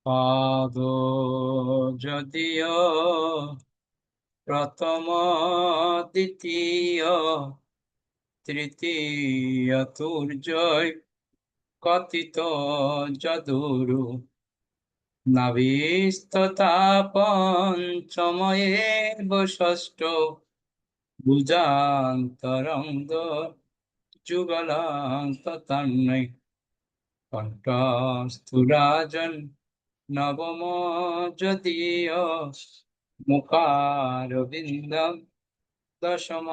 পাদ যদিও প্রথম দ্বিতীয় তৃতীয় তুর্যয় কথিত যদুরু নাভিস্তথা পঞ্চময়েব ষষ্ঠ ভুজান্তরঙ্গ যুগলান্ততান্নৈ কণ্ঠস্থু রাজন নবম যদীয় মুখারবিন্দম দশম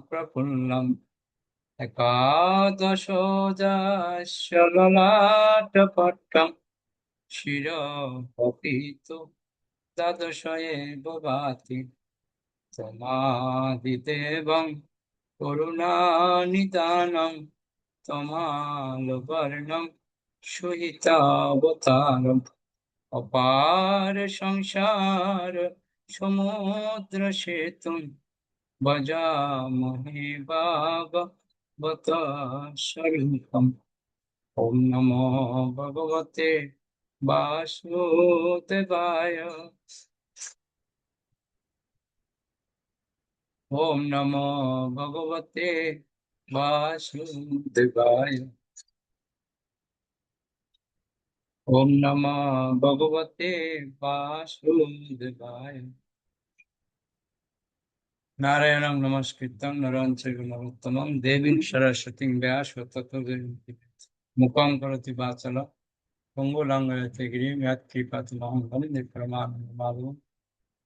প্রফুল্লম একাদশ ললাটপট্টম শিরঃপীত দ্বাদশ এব ভাতি তমাদিদেবং করুণানিদানং তমালবর্ণং সুহিতাবতারম অপার সংসার সমুদ্র সেতুং ভজামহে ভাগবত স্বরূপম। ওম নমো ভগবতে বাসুদেবায়। ওম নমো ভগবতে বাসুদেবায়। ওম নমো ভগবতে বাসুদেবায়। নারায়ণং নমস্কৃত্যং নরং চৈব নরোত্তমং দেবীং সরস্বতীং ব্যাসো ততো জয়ন্তি। মুখং করোতি বাচালং পঙ্গু লঙ্ঘয়তে গিরিং যৎকৃপাতমহং বন্দে পরমানন্দমাধবং।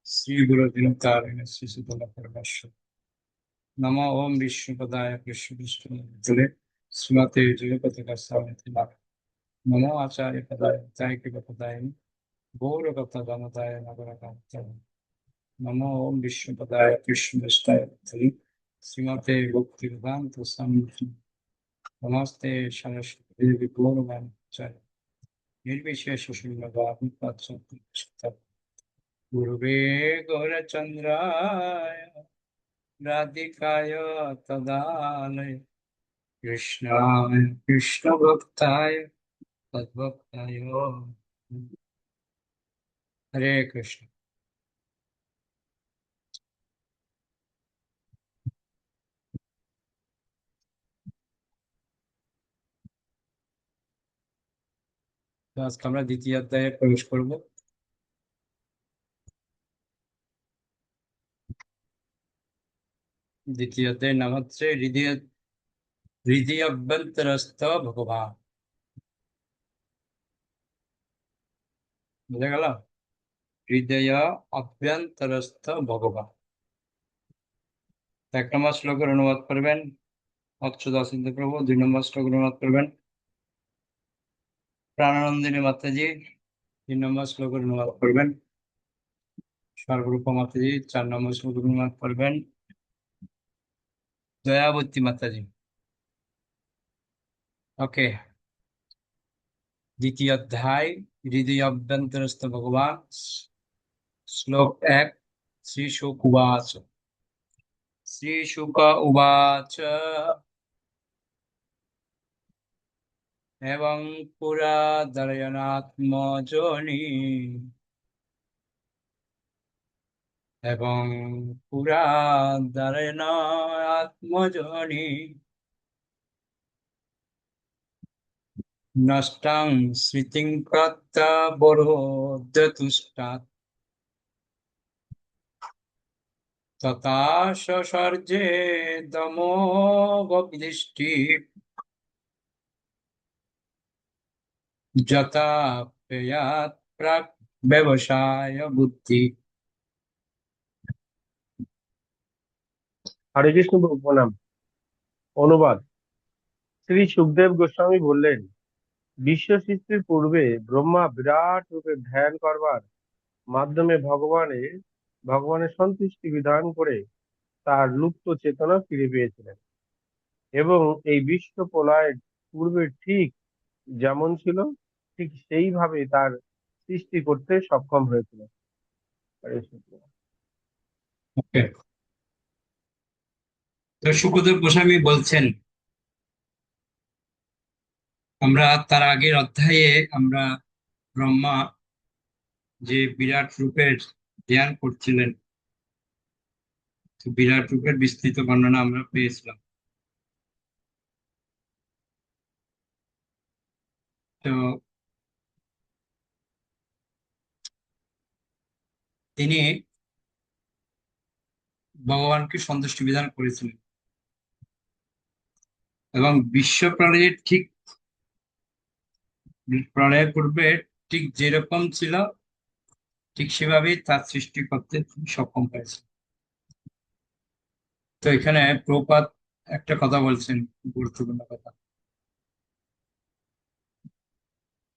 শ্রী গুরু দিনতারিণ শ্রী সুতল পরমেশ্বর। নমো ওম বিষ্ণুপদায় কৃষ্ণ বিষ্ণু শ্রীমতে জগপতি গোস্বামী নমো আচার্য পদায় ত্যাগিক পদায় গৌরগত দামোদায় নগরকান্তায় নমো ওম বিষ্ণুপদায় কৃষ্ণ বিষ্ণায় শ্রীমতে ভক্তি বেদান্ত স্বামী নমস্তে সরস্বতী দেবী গৌরবাঞ্চায় নির্বিশেষ শূন্যবাদী পাশ্চাত্য গুরুবে গৌরচন্দ্রায় রাধিকায় তদালয় কৃষ্ণায় কৃষ্ণ ভক্তায় তদ্ভক্তায় হরে কৃষ্ণ। তো আজকে আমরা দ্বিতীয় অধ্যায়ে প্রবেশ করব। দ্বিতীয় অধ্যায়ের নাম হচ্ছে হৃদয় অভ্যন্তরস্থ ভগবান। বুঝা গেল? হৃদয় অভ্যন্তরস্থ ভগবান। এক নম্বর শ্লোকের অনুবাদ করবেন অচ্যুতানন্দ প্রভু, 2 নম্বর শ্লোকের অনুবাদ করবেন প্রাণানন্দিনী মাতাজি, 3 নম্বর শ্লোকের অনুবাদ করবেন সর্বরূপ মাতাজি, 4 নম্বর শ্লোকের অনুবাদ করবেন দয়াবতী মাতাজি। ওকে, দ্বিতীয় অধ্যায় হৃদয় অভ্যন্তরস্থ ভগবান। শ্লোক 1। শ্রী শুক উবাচ। শ্রী শুক উবাচ এবং পুরা দর্শনাত্মজনি এবং পুরা দর্শনাত্মজনি নষ্টাং স্মৃতিং প্রত্যবরোধ্যতুষ্টাৎ তথা সসর্জে দমোপবিদৃষ্টি যথা পেয়াৎ প্রাক ব্যবসায় বুদ্ধি। হরে কৃষ্ণ প্রণাম। অনুবাদ। শ্রী সুখদেব গোস্বামী বললেন, বিশ্ব সৃষ্টির পূর্বে ব্রহ্মা বিরাট রূপে ধ্যান করবার মাধ্যমে ভগবানের সন্তুষ্টি বিধান করে তার লুপ্ত চেতনা ফিরে পেয়েছিলেন এবং এই বিশ্ব প্রলয়ের পূর্বে ঠিক যেমন ছিল ঠিক সেইভাবে তার সৃষ্টি করতে সক্ষম হয়েছিলেন। হরে কৃষ্ণ। ওকে, তো সুখদেব গোস্বামী বলছেন, আমরা তার আগের অধ্যায়ে আমরা ব্রহ্মা যে বিরাট রূপের ধ্যান করছিলেন, তো বিরাট রূপের বিস্তৃত বর্ণনা আমরা পেয়েছিলাম। তো তিনি ভগবানকে সন্তুষ্টি বিধান করেছিলেন এবং বিশ্ব প্রলয়ের ঠিক প্রলয়ের পূর্বে ঠিক যেরকম ছিল ঠিক সেভাবেই তার সৃষ্টি করতে তিনি সক্ষম হয়েছে। তো এখানে প্রপাত একটা কথা বলছেন, গুরুত্বপূর্ণ কথা।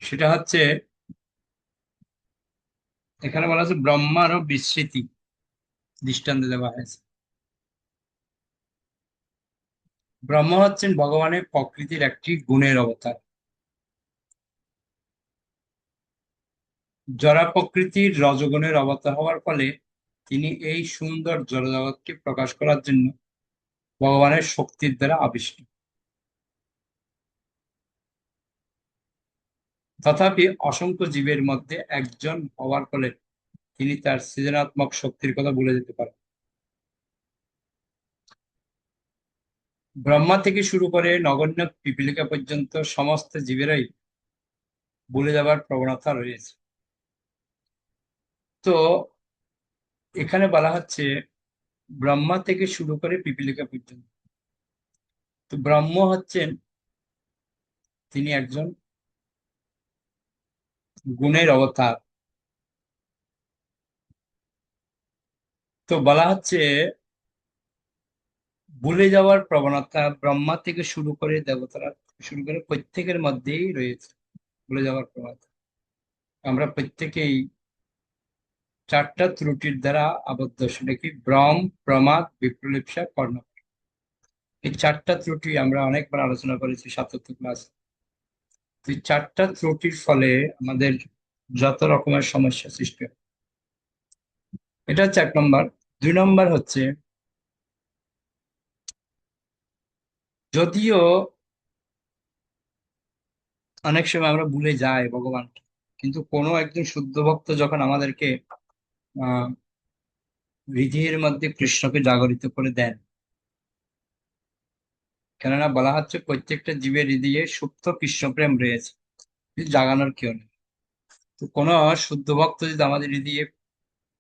সেটা হচ্ছে, এখানে বলা হচ্ছে ব্রহ্মারও বিস্মৃতি দৃষ্টান্ত দেওয়া হয়েছে। ব্রহ্ম হচ্ছেন ভগবানের প্রকৃতির একটি গুণের অবতার। জড়া প্রকৃতির রজগুণের অবতার হওয়ার ফলে তিনি এই সুন্দর জড়জগৎকে প্রকাশ করার জন্য ভগবানের শক্তির দ্বারা আবিষ্ট। তথাপি অসংখ্য জীবের মধ্যে একজন হওয়ার ফলে তিনি তার সৃজনাত্মক শক্তির কথা ভুলে যেতে পারেন। ব্রহ্মা থেকে শুরু করে নগণ্য পিপীলিকা পর্যন্ত সমস্ত জীবেরাই ভুলে যাবার প্রবণতা রয়েছে। তো এখানে বলা হচ্ছে ব্রহ্মা থেকে শুরু করে পিপীলিকা পর্যন্ত। তো ব্রহ্ম হচ্ছেন, তিনি একজন গুণের অবতার। তো বলা হচ্ছে ভুলে যাওয়ার প্রবণতা ব্রহ্মা থেকে শুরু করে দেবতারা শুরু করে প্রত্যেকের মধ্যেই রয়েছে, ভুলে যাওয়ার প্রবণতা। আমরা প্রত্যেকেই চারটা ত্রুটির দ্বারা আবদ্ধ, সেটা কি? ভ্রম, প্রমাদ, বিপ্রলিপ্সা, কর্ণ। এই চারটা ত্রুটি আমরা অনেকবার আলোচনা করেছি সাতত্ব ক্লাস। এই চারটা ত্রুটির ফলে আমাদের যত রকমের সমস্যা সৃষ্টি হয়। এটা হচ্ছে 1 নম্বর। 2 নম্বর হচ্ছে, যদিও অনেক সময় আমরা ভুলে যাই ভগবানকে, কিন্তু কোনো একজন শুদ্ধ ভক্ত যখন আমাদেরকে আহ হৃদয়ের মধ্যে কৃষ্ণকে জাগরিত করে দেন, কেননা বলা হচ্ছে প্রত্যেকটা জীবের হৃদয়ে সুপ্ত কৃষ্ণ প্রেম রয়েছে, কিন্তু জাগানোর কেউ নেই। তো কোনো শুদ্ধ ভক্ত যদি আমাদের হৃদয়ে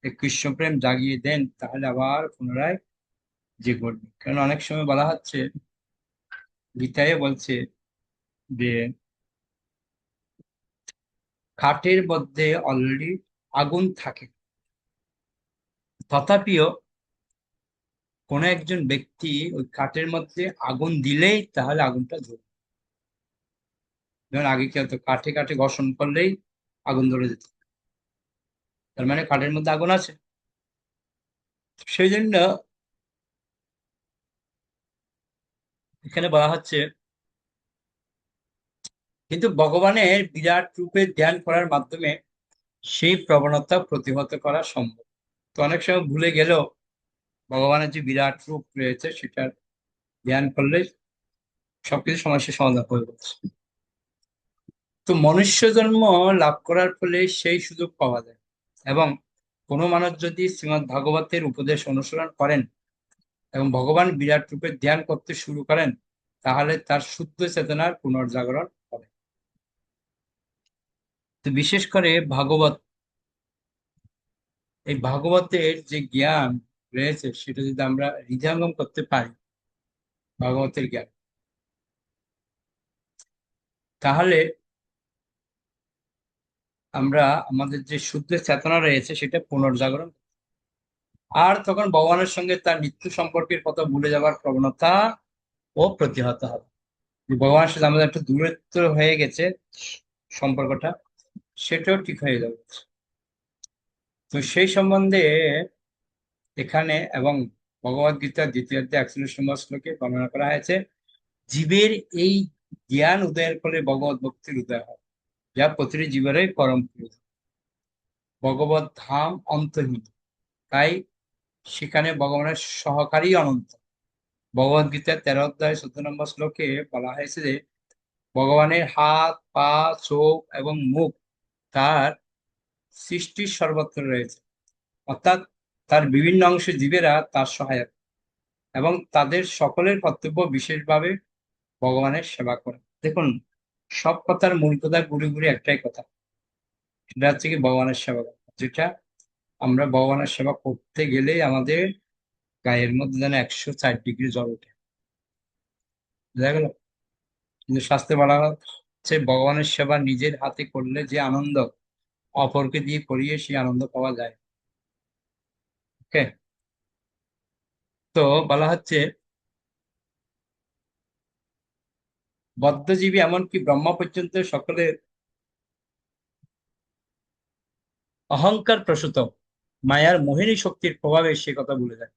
এই কৃষ্ণ প্রেম জাগিয়ে দেন, তাহলে আবার পুনরায় যে করবে। কারণ অনেক সময় বলা হচ্ছে, গীতায় বলছে যে কাঠের মধ্যে অলরেডি আগুন থাকে, তথাপিও কোনো একজন ব্যক্তি ওই কাঠের মধ্যে আগুন দিলেই তাহলে আগুনটা জ্বলবে। যেমন আগে কি হতো, কাঠে কাঠে ঘর্ষণ করলেই আগুন ধরে যেত, তার মানে কাঠের মধ্যে আগুন আছে। সেই জন্য এখানে বলা হচ্ছে, কিন্তু ভগবানের বিরাট রূপে ধ্যান করার মাধ্যমে সেই প্রবণতা প্রতিহত করা সম্ভব। তো অনেক সময় ভুলে গেলেও ভগবানের যে বিরাট রূপ রয়েছে সেটার ধ্যান করলে সবকিছু সমস্যার সমাধান হয়ে যাচ্ছে। তো মনুষ্য জন্ম লাভ করার ফলে সেই সুযোগ পাওয়া যায়, এবং কোনো মানুষ যদি শ্রীমদ্ ভাগবতের উপদেশ অনুসরণ করেন এবং ভগবান বিরাট রূপে ধ্যান করতে শুরু করেন, তাহলে তার শুদ্ধ চেতনার পুনর্জাগরণ হবে। তো বিশেষ করে ভাগবত, এই ভাগবতের যে জ্ঞান রয়েছে সেটা যদি আমরা হৃদয়ঙ্গম করতে পারি, ভাগবতের জ্ঞান, তাহলে আমরা আমাদের যে শুদ্ধ চেতনা রয়েছে সেটা পুনর্জাগরণ, আর তখন ভগবানের সঙ্গে তার মৃত্যু সম্পর্কের কথা ভুলে যাওয়ার প্রবণতা ও প্রতিহত হবে। যে ভগবানের সাথে আমাদের একটা দূরত্ব হয়ে গেছে সম্পর্কটা, সেটাও ঠিক হয়ে যাবে। তো সেই সম্বন্ধে এখানে এবং ভগবদ গীতার দ্বিতীয় অধ্যায় 41 নম্বর শ্লোকে বর্ণনা করা হয়েছে, জীবের এই জ্ঞান উদয়ের ফলে ভগবত ভক্তির উদয় হয়, যা প্রতিটি জীবেরই পরম প্রিয়। ভগবত ধাম অন্তহীন, তাই সেখানে ভগবানের সহকারী অনন্ত। ভগবদ গীতার 13 অধ্যায় 14 নম্বর শ্লোকে বলা হয়েছে যে ভগবানের হাত, পা, চোখ এবং মুখ তার সৃষ্টির সর্বত্র রয়েছে, অর্থাৎ তার বিভিন্ন অংশে জীবেরা তার সহায়ক, এবং তাদের সকলের কর্তব্য বিশেষভাবে ভগবানের সেবা করা। দেখুন, সব কথার মূল কথা ঘুরে ঘুরে একটাই কথা, সেটা হচ্ছে কি ভগবানের সেবা করা। যেটা আমরা ভগবানের সেবা করতে গেলে আমাদের গায়ের মধ্যে যেন 104 ডিগ্রি জ্বর ওঠে, বুঝা গেল? কিন্তু শাস্ত্রে বলা হচ্ছে ভগবানের সেবা নিজের হাতে করলে যে আনন্দ অপরকে দিয়ে করিয়ে সেই আনন্দ পাওয়া যায়। ওকে, তো বলা হচ্ছে বদ্ধজীবী এমনকি ব্রহ্মা পর্যন্ত সকলের অহংকার প্রসূত মায়ার মোহিনী শক্তির প্রভাবে সে কথা ভুলে যায়।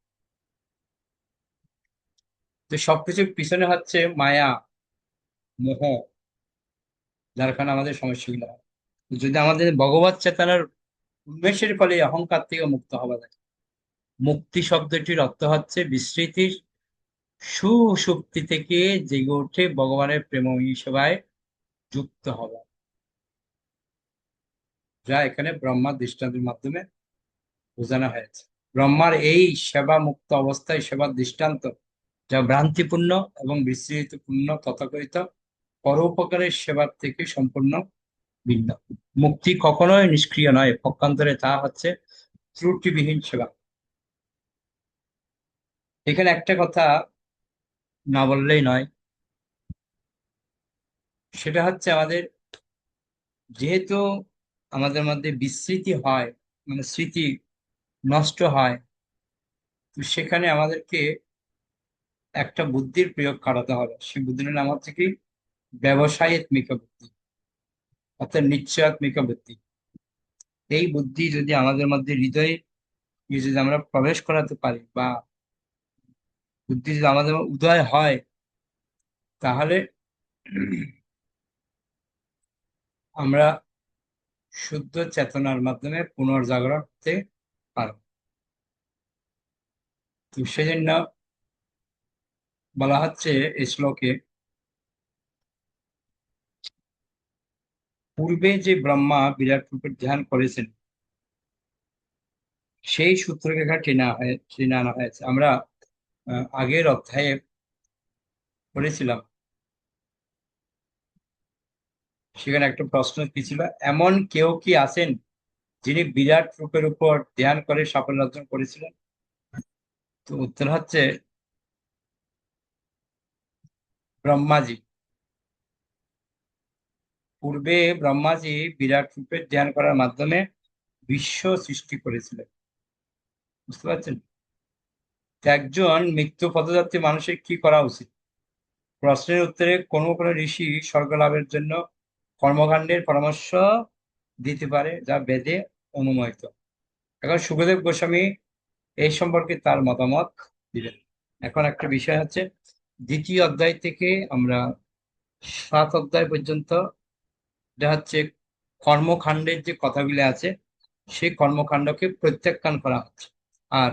তো সবকিছুর পিছনে হচ্ছে মায়া, মোহ, যার কারণে আমাদের সমস্যাগুলো হয়। যদি আমাদের ভগবত চেতনার উন্মেষের ফলে এই অহংকার থেকে মুক্ত হওয়া যায়। মুক্তি শব্দটির অর্থ হচ্ছে বিস্মৃতির সুষুপ্তি থেকে জেগে উঠে ভগবানের প্রেমময়ী সেবায় যুক্ত হওয়া, যা এখানে ব্রহ্মার দৃষ্টান্তের মাধ্যমে বোঝানো হয়েছে। ব্রহ্মার এই সেবা মুক্ত অবস্থায় সেবার দৃষ্টান্ত, যা ভ্রান্তিপূর্ণ এবং বিস্মৃতিপূর্ণ তথাকথিত পরোপকারের সেবার থেকে সম্পূর্ণ ভিন্ন। মুক্তি কখনোই নিষ্ক্রিয় নয়, পক্ষান্তরে তা হচ্ছে ত্রুটিবিহীন সেবা। এখানে একটা কথা না বললেই নয়, সেটা হচ্ছে আমাদের যেহেতু আমাদের মধ্যে বিস্মৃতি হয়, মানে স্মৃতি নষ্ট হয়, তো সেখানে আমাদেরকে একটা বুদ্ধির প্রয়োগ করাতে হবে। সেই বুদ্ধির নাম হচ্ছে কি ব্যবসায়িত্মিক বুদ্ধি, অর্থাৎ নিশ্চয়াত্মিক বুদ্ধি। এই বুদ্ধি যদি আমাদের মধ্যে হৃদয়ে যদি আমরা প্রবেশ করাতে পারি, বা বুদ্ধি যদি আমাদের উদয় হয়, তাহলে আমরা শুদ্ধ চেতনার মাধ্যমে পুনর্জাগরণ হতে পারব। তো সেজন্য বলা হচ্ছে এই শ্লোকে, পূর্বে যে ব্রহ্মা বিরাট রূপের ধ্যান করেছেন সেই সূত্ররেখা টেনে আনা হয়েছে। আমরা আগের অধ্যায়ে পড়েছিলাম, সেখানে একটা প্রশ্ন কি ছিল, এমন কেউ কি আছেন যিনি বিরাট রূপের উপর ধ্যান করে সাফল্য অর্জন করেছিলেন? তো উত্তর হচ্ছে ব্রহ্মাজি। পূর্বে ব্রহ্মাজি বিরাট রূপের ধ্যান করার মাধ্যমে বিশ্ব সৃষ্টি করেছিলেন, বুঝতে পারছেন? তো একজন মৃত্যু পথযাত্রী মানুষের কি করা উচিত? প্রশ্নের উত্তরে কোনো কোনো ঋষি স্বর্গ লাভের জন্য কর্মকাণ্ডের পরামর্শ দিতে পারে, যা বেদে অনুমোদিত। এখন সুখদেব গোস্বামী এই সম্পর্কে তার মতামত দিলেন। এখন একটা বিষয় হচ্ছে, দ্বিতীয় অধ্যায় থেকে আমরা 7 অধ্যায় পর্যন্ত, এটা হচ্ছে কর্মকাণ্ডের যে কথাগুলো আছে সেই কর্মকাণ্ডকে প্রত্যাখ্যান করা হচ্ছে, আর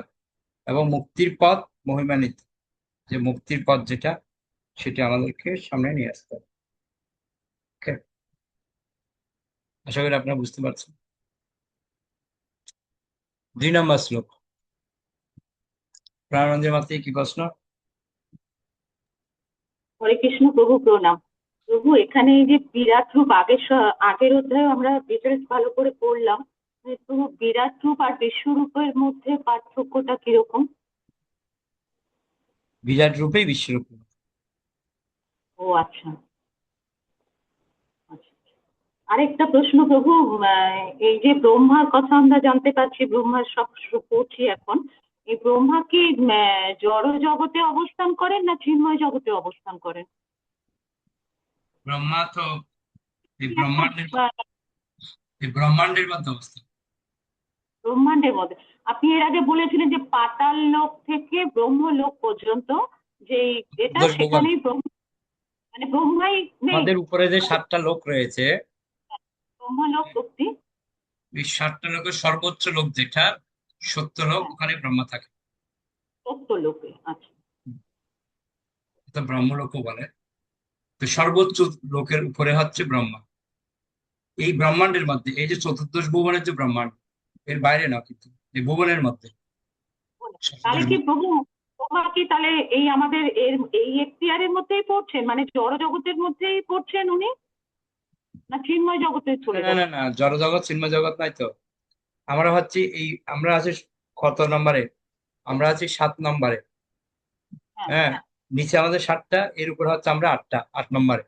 এবং মুক্তির পথ মহিমান্বিত, যে মুক্তির পথ যেটা, সেটা আমাদেরকে সামনে নিয়ে আসতে হবে। Okay? আশা করি আপনারা বুঝতে পারছেন। 2 নম্বর শ্লোক, প্রাণানন্দের মাত্র কি প্রশ্ন? হরে কৃষ্ণ প্রভু, প্রণাম। প্রভু, এখানে এই যে বিরাট রূপ, আগের অধ্যায়ে আমরা ডিটেলস ভালো করে পড়লাম। প্রভু, বিরাট রূপ আর বিশ্বরূপের মধ্যে পার্থক্যটা কিরকম? বিরাট রূপেই বিশ্বরূপ। ও আচ্ছা, আচ্ছা। আরেকটা প্রশ্ন প্রভু, এই যে ব্রহ্মার কথা আমরা জানতে পারছি, ব্রহ্মার সব পড়ছি এখন, এই ব্রহ্মা কি জড় জগতে অবস্থান করেন না চিন্ময় জগতে অবস্থান করেন? ব্রহ্মা তো এই একটা ব্রহ্মাণ্ডের এই ব্রহ্মাণ্ডের মধ্যে অবস্থিত। ব্রহ্মাণ্ডের মধ্যে। আপনি এর আগে বলেছিলেন যে পাতাল লোক থেকে ব্রহ্মলোক পর্যন্ত যে এটা, দ্বাদশ ভুবন, সেখানেই মানে ব্রহ্মাই নেই, আমাদের উপরে যে 7টা লোক রয়েছে, ব্রহ্মলোক অব্দি। এই 7টা লোকের সর্বোচ্চ লোক যেটা সত্য লোক, হ্যাঁ, ওখানে ব্রহ্মা থাকে। সত্য লোকে, আচ্ছা। এটা ব্রহ্মলোকও বলে। তো সর্বোচ্চ লোকের উপরে হচ্ছে ব্রহ্মা। এই ব্রহ্মাণ্ডের মধ্যে, এই যে চতুর্দশ ভুবনের যে ব্রহ্মাণ্ড, এর বাইরে না কিন্তু, এই ভুবনের মধ্যে, তাহলে চতুর্দশ কি প্রভু ব্রহ্মা কি তাহলে এই আমাদের এই এখতিয়ারের মধ্যেই পড়ছেন, মানে জড় জগতের মধ্যেই পড়ছেন উনি, না চিন্ময় জগতে না চলে না না যাচ্ছে? না, জড় জগৎ চিন্ময় জগৎ নাই তো। আমরা হচ্ছি এই, আমরা আছি কত নম্বরে? আমরা আছি 7 নম্বরে। হ্যাঁ হ্যাঁ, হ্যাঁ। নিচে আমাদের 7টা, এর উপর হচ্ছে আমরা 8টা, 8 নম্বরে।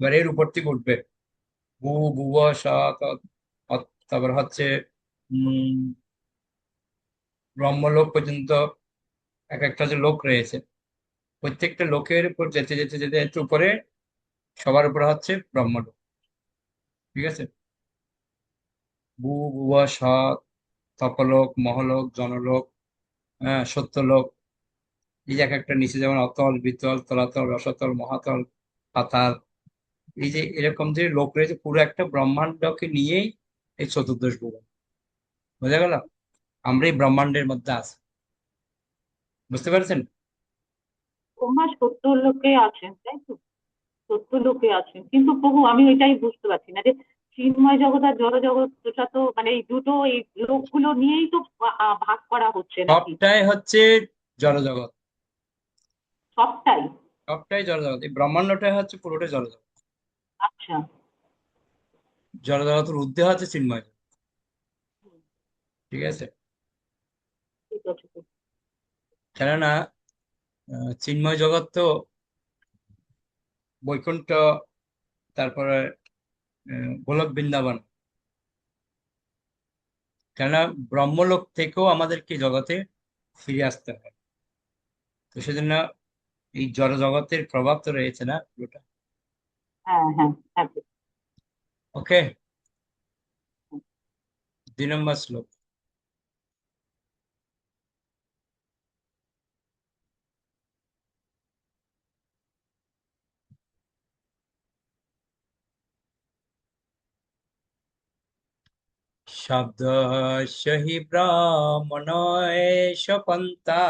এবার এর উপর থেকে উঠবে ভূ, ভুব, স, ত, তারপর হচ্ছে উম ব্রহ্মলোক পর্যন্ত এক একটা যে লোক রয়েছে, প্রত্যেকটা লোকের উপর যেতে যেতে যেতে যেতে উপরে, সবার উপরে হচ্ছে ব্রহ্মলোক। ঠিক আছে? ভূ, ভুব, স, তপলোক, মহলোক, জনলোক, হ্যাঁ, সত্যলোক। এই যে এক একটা নিচে, যেমন অতল, বিতল, তলাতল, রসাতল, মহাতল, পাতাল। এই যে এরকম যে লোক রয়েছে, পুরো একটা ব্রহ্মাণ্ডকে নিয়েই এই চতুর্দশ ভুবন। বোঝা গেল? আমরা এই ব্রহ্মাণ্ডের মধ্যে আছি। বুঝতে পারছেন? ব্রহ্মা সত্য লোকে আছেন, তাই তো? সত্য লোকে আছেন, কিন্তু প্রভু আমি ওইটাই বুঝতে পারছি না যে চিন্ময় জগৎ আর জড় জগৎটা তো মানে এই দুটো এই লোকগুলো নিয়েই তো ভাগ করা হচ্ছে নাকি? সবটাই হচ্ছে জড়জগৎ। সবটাই? সবটাই জড়জগৎ, এই ব্রহ্মাণ্ডটাই হচ্ছে পুরোটাই জড়জগৎ। আচ্ছা। জড়জগতের ঊর্ধ্বে হচ্ছে চিন্ময় জগৎ। ঠিক আছে? ঠিক আছে প্রভু। কেননা চিন্ময় জগৎ তো বৈকুণ্ঠ, তারপরে গোলক বৃন্দাবন। কেননা ব্রহ্মলোক থেকেও আমাদেরকে জগতে ফিরে আসতে হয়। তো সেজন্য এই জড় জগতের প্রভাব তো রয়েছে না পুরোটা। হ্যাঁ হ্যাঁ হ্যাঁ প্রভু। ওকে, 2 নম্বর শ্লোক। শব্দস্য হি ব্রাহ্মণ এষ পন্থা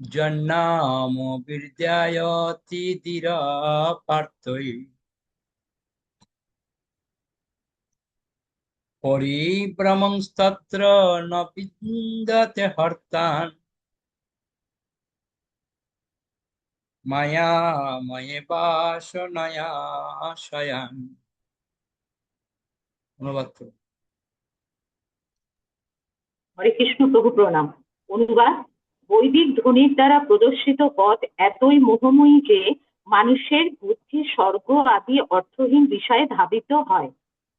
জন্নাম বিদ্যায়তি ধীরা পার্থৈ পরিভ্রমংস্তত্র ন বিদ্যতে হর্তান মায়া ময়ে বাসনায়া শয়ান। অনুবাদ করুন। হরে কৃষ্ণ প্রভু প্রণাম। অনুবাদ: বৈদিক ধ্বনির দ্বারা প্রদর্শিত পথ এতই মোহময়ী যে মানুষের বুদ্ধি স্বর্গ আদি অর্থহীন বিষয়ে ধাবিত হয়।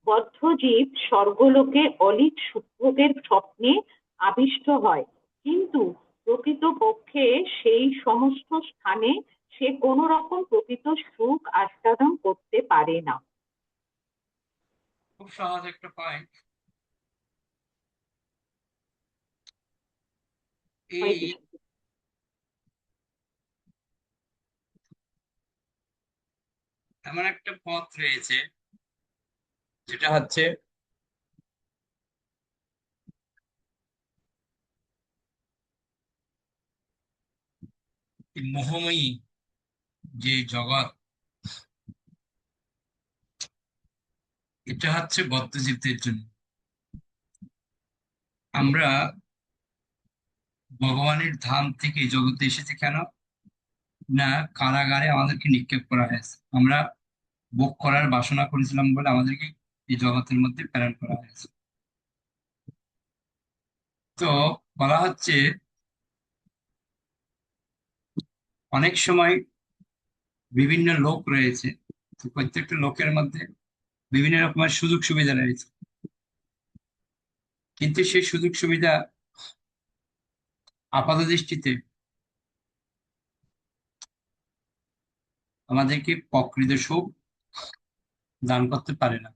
বদ্ধ জীব স্বর্গলোকে অলিক সুখভোগের স্বপ্নে আবিষ্ট হয়, কিন্তু প্রকৃতপক্ষে সেই সমস্ত স্থানে সে কোনো রকম প্রকৃত সুখ আস্বাদন করতে পারে না। খুব সহজ একটা পয়েন্ট। হরে এই কৃষ্ণ। এমন একটা পথ রয়েছে যেটা হচ্ছে এই মোহময়ী যে জগৎ, এটা হচ্ছে বদ্ধজীবদের জন্য। আমরা ভগবানের ধাম থেকে এই জগতে এসেছি কেন? না, কারাগারে আমাদেরকে নিক্ষেপ করা হয়েছে। আমরা ভোগ করার বাসনা করেছিলাম বলে আমাদেরকে এই জগতের মধ্যে প্রেরণ করা হয়েছে। তো বলা হচ্ছে অনেক সময় বিভিন্ন লোক রয়েছে, তো প্রত্যেকটা লোকের মধ্যে বিভিন্ন রকমের সুযোগ সুবিধা রয়েছে, কিন্তু সেই সুযোগ সুবিধা আপাত দৃষ্টিতে আমাদেরকে প্রকৃত সুখ দান করতে পারে না।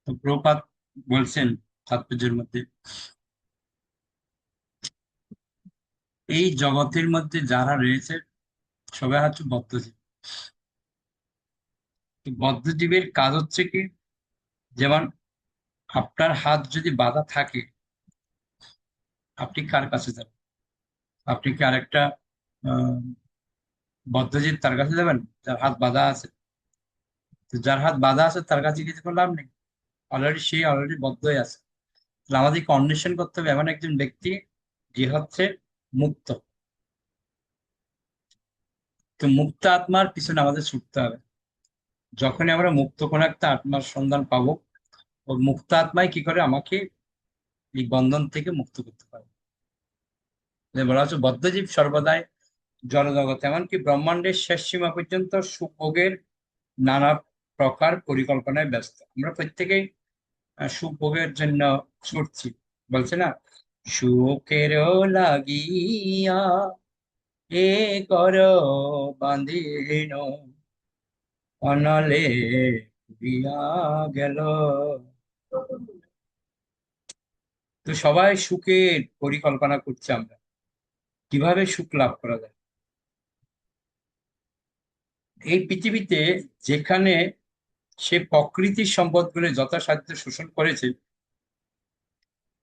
তো প্রপাত বলছেন তাৎপর্যের মধ্যে, এই জগতের মধ্যে যারা রয়েছে সবাই হচ্ছে বদ্ধজীব। তো বদ্ধজীবের কাজ হচ্ছে কি, যেমন আপনার হাত যদি বাঁধা থাকে, আপনি কার কাছে যাবেন? আপনি কি আরেকটা আহ বদ্ধজীব তার কাছে যাবেন যার হাত বাঁধা আছে? তো যার হাত বাঁধা আছে তার কাছে কিছু কোনো লাভ নেই, অলরেডি বদ্ধ হয়ে আছে। তাহলে আমাদেরকে অন্বেষণ করতে হবে এমন একজন ব্যক্তি যে হচ্ছে মুক্ত। তো মুক্ত আত্মার পিছনে আমাদের ছুটতে হবে। যখনই আমরা মুক্ত কোনো একটা আত্মার সন্ধান পাবো, ওই মুক্ত আত্মাই কি করে আমাকে এই বন্ধন থেকে মুক্ত করতে পারে। যে বলা হচ্ছে বদ্ধজীব সর্বদাই জড়জগৎ, এমনকি ব্রহ্মাণ্ডের শেষ সীমা পর্যন্ত সুখভোগের নানা প্রকার পরিকল্পনায় ব্যস্ত। আমরা প্রত্যেকেই সুখভোগের জন্য ছুটছি, বলছে না, সুখের লাগিয়া এ কর বাঁধিন, অনলে উড়িয়া গেল। তো সবাই সুখের পরিকল্পনা করছে, আমরা কিভাবে সুখ লাভ করা যায় এই পৃথিবীতে। যেখানে সে প্রকৃতির সম্পদগুলো যথাসাধ্য শোষণ করেছে,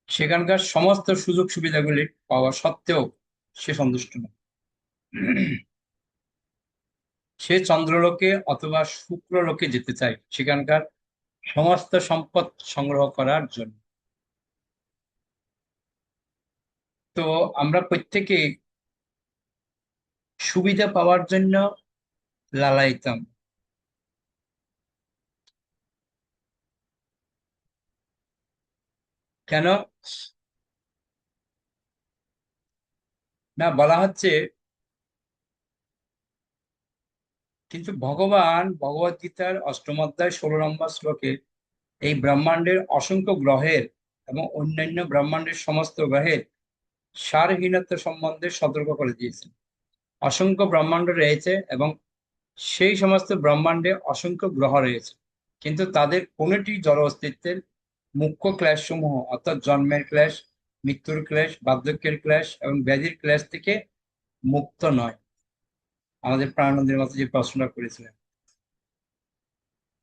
সেখানকার সমস্ত সুযোগ সুবিধাগুলি পাওয়া সত্ত্বেও সে সন্তুষ্ট নয়। সে চন্দ্রলোকে অথবা শুক্রলোকে যেতে চায় সেখানকার সমস্ত সম্পদ সংগ্রহ করার জন্য। তো আমরা প্রত্যেকে সুবিধা পাওয়ার জন্য লালায়িতাম। কেন না বলা হচ্ছে, কিন্তু ভগবান ভগবদ গীতার অষ্টম অধ্যায় 16 নম্বর শ্লোকে এই ব্রহ্মাণ্ডের অসংখ্য গ্রহের এবং অন্যান্য ব্রহ্মাণ্ডের সমস্ত গ্রহের সারহীনতা সম্বন্ধে সতর্ক করে দিয়েছেন। অসংখ্য ব্রহ্মাণ্ড রয়েছে এবং সেই সমস্ত ব্রহ্মাণ্ডে অসংখ্য গ্রহ রয়েছে, কিন্তু তাদের কোনটি জড় অস্তিত্বের মুখ্য ক্লেশ সমূহ অর্থাৎ জন্মের ক্লেশ, মৃত্যুর ক্লেশ, বার্ধক্যের ক্লেশ এবং ব্যাধির ক্লেশ থেকে মুক্ত নয়। আমাদের প্রাণানন্দের মতো যে প্রশ্নটা করেছিলেন,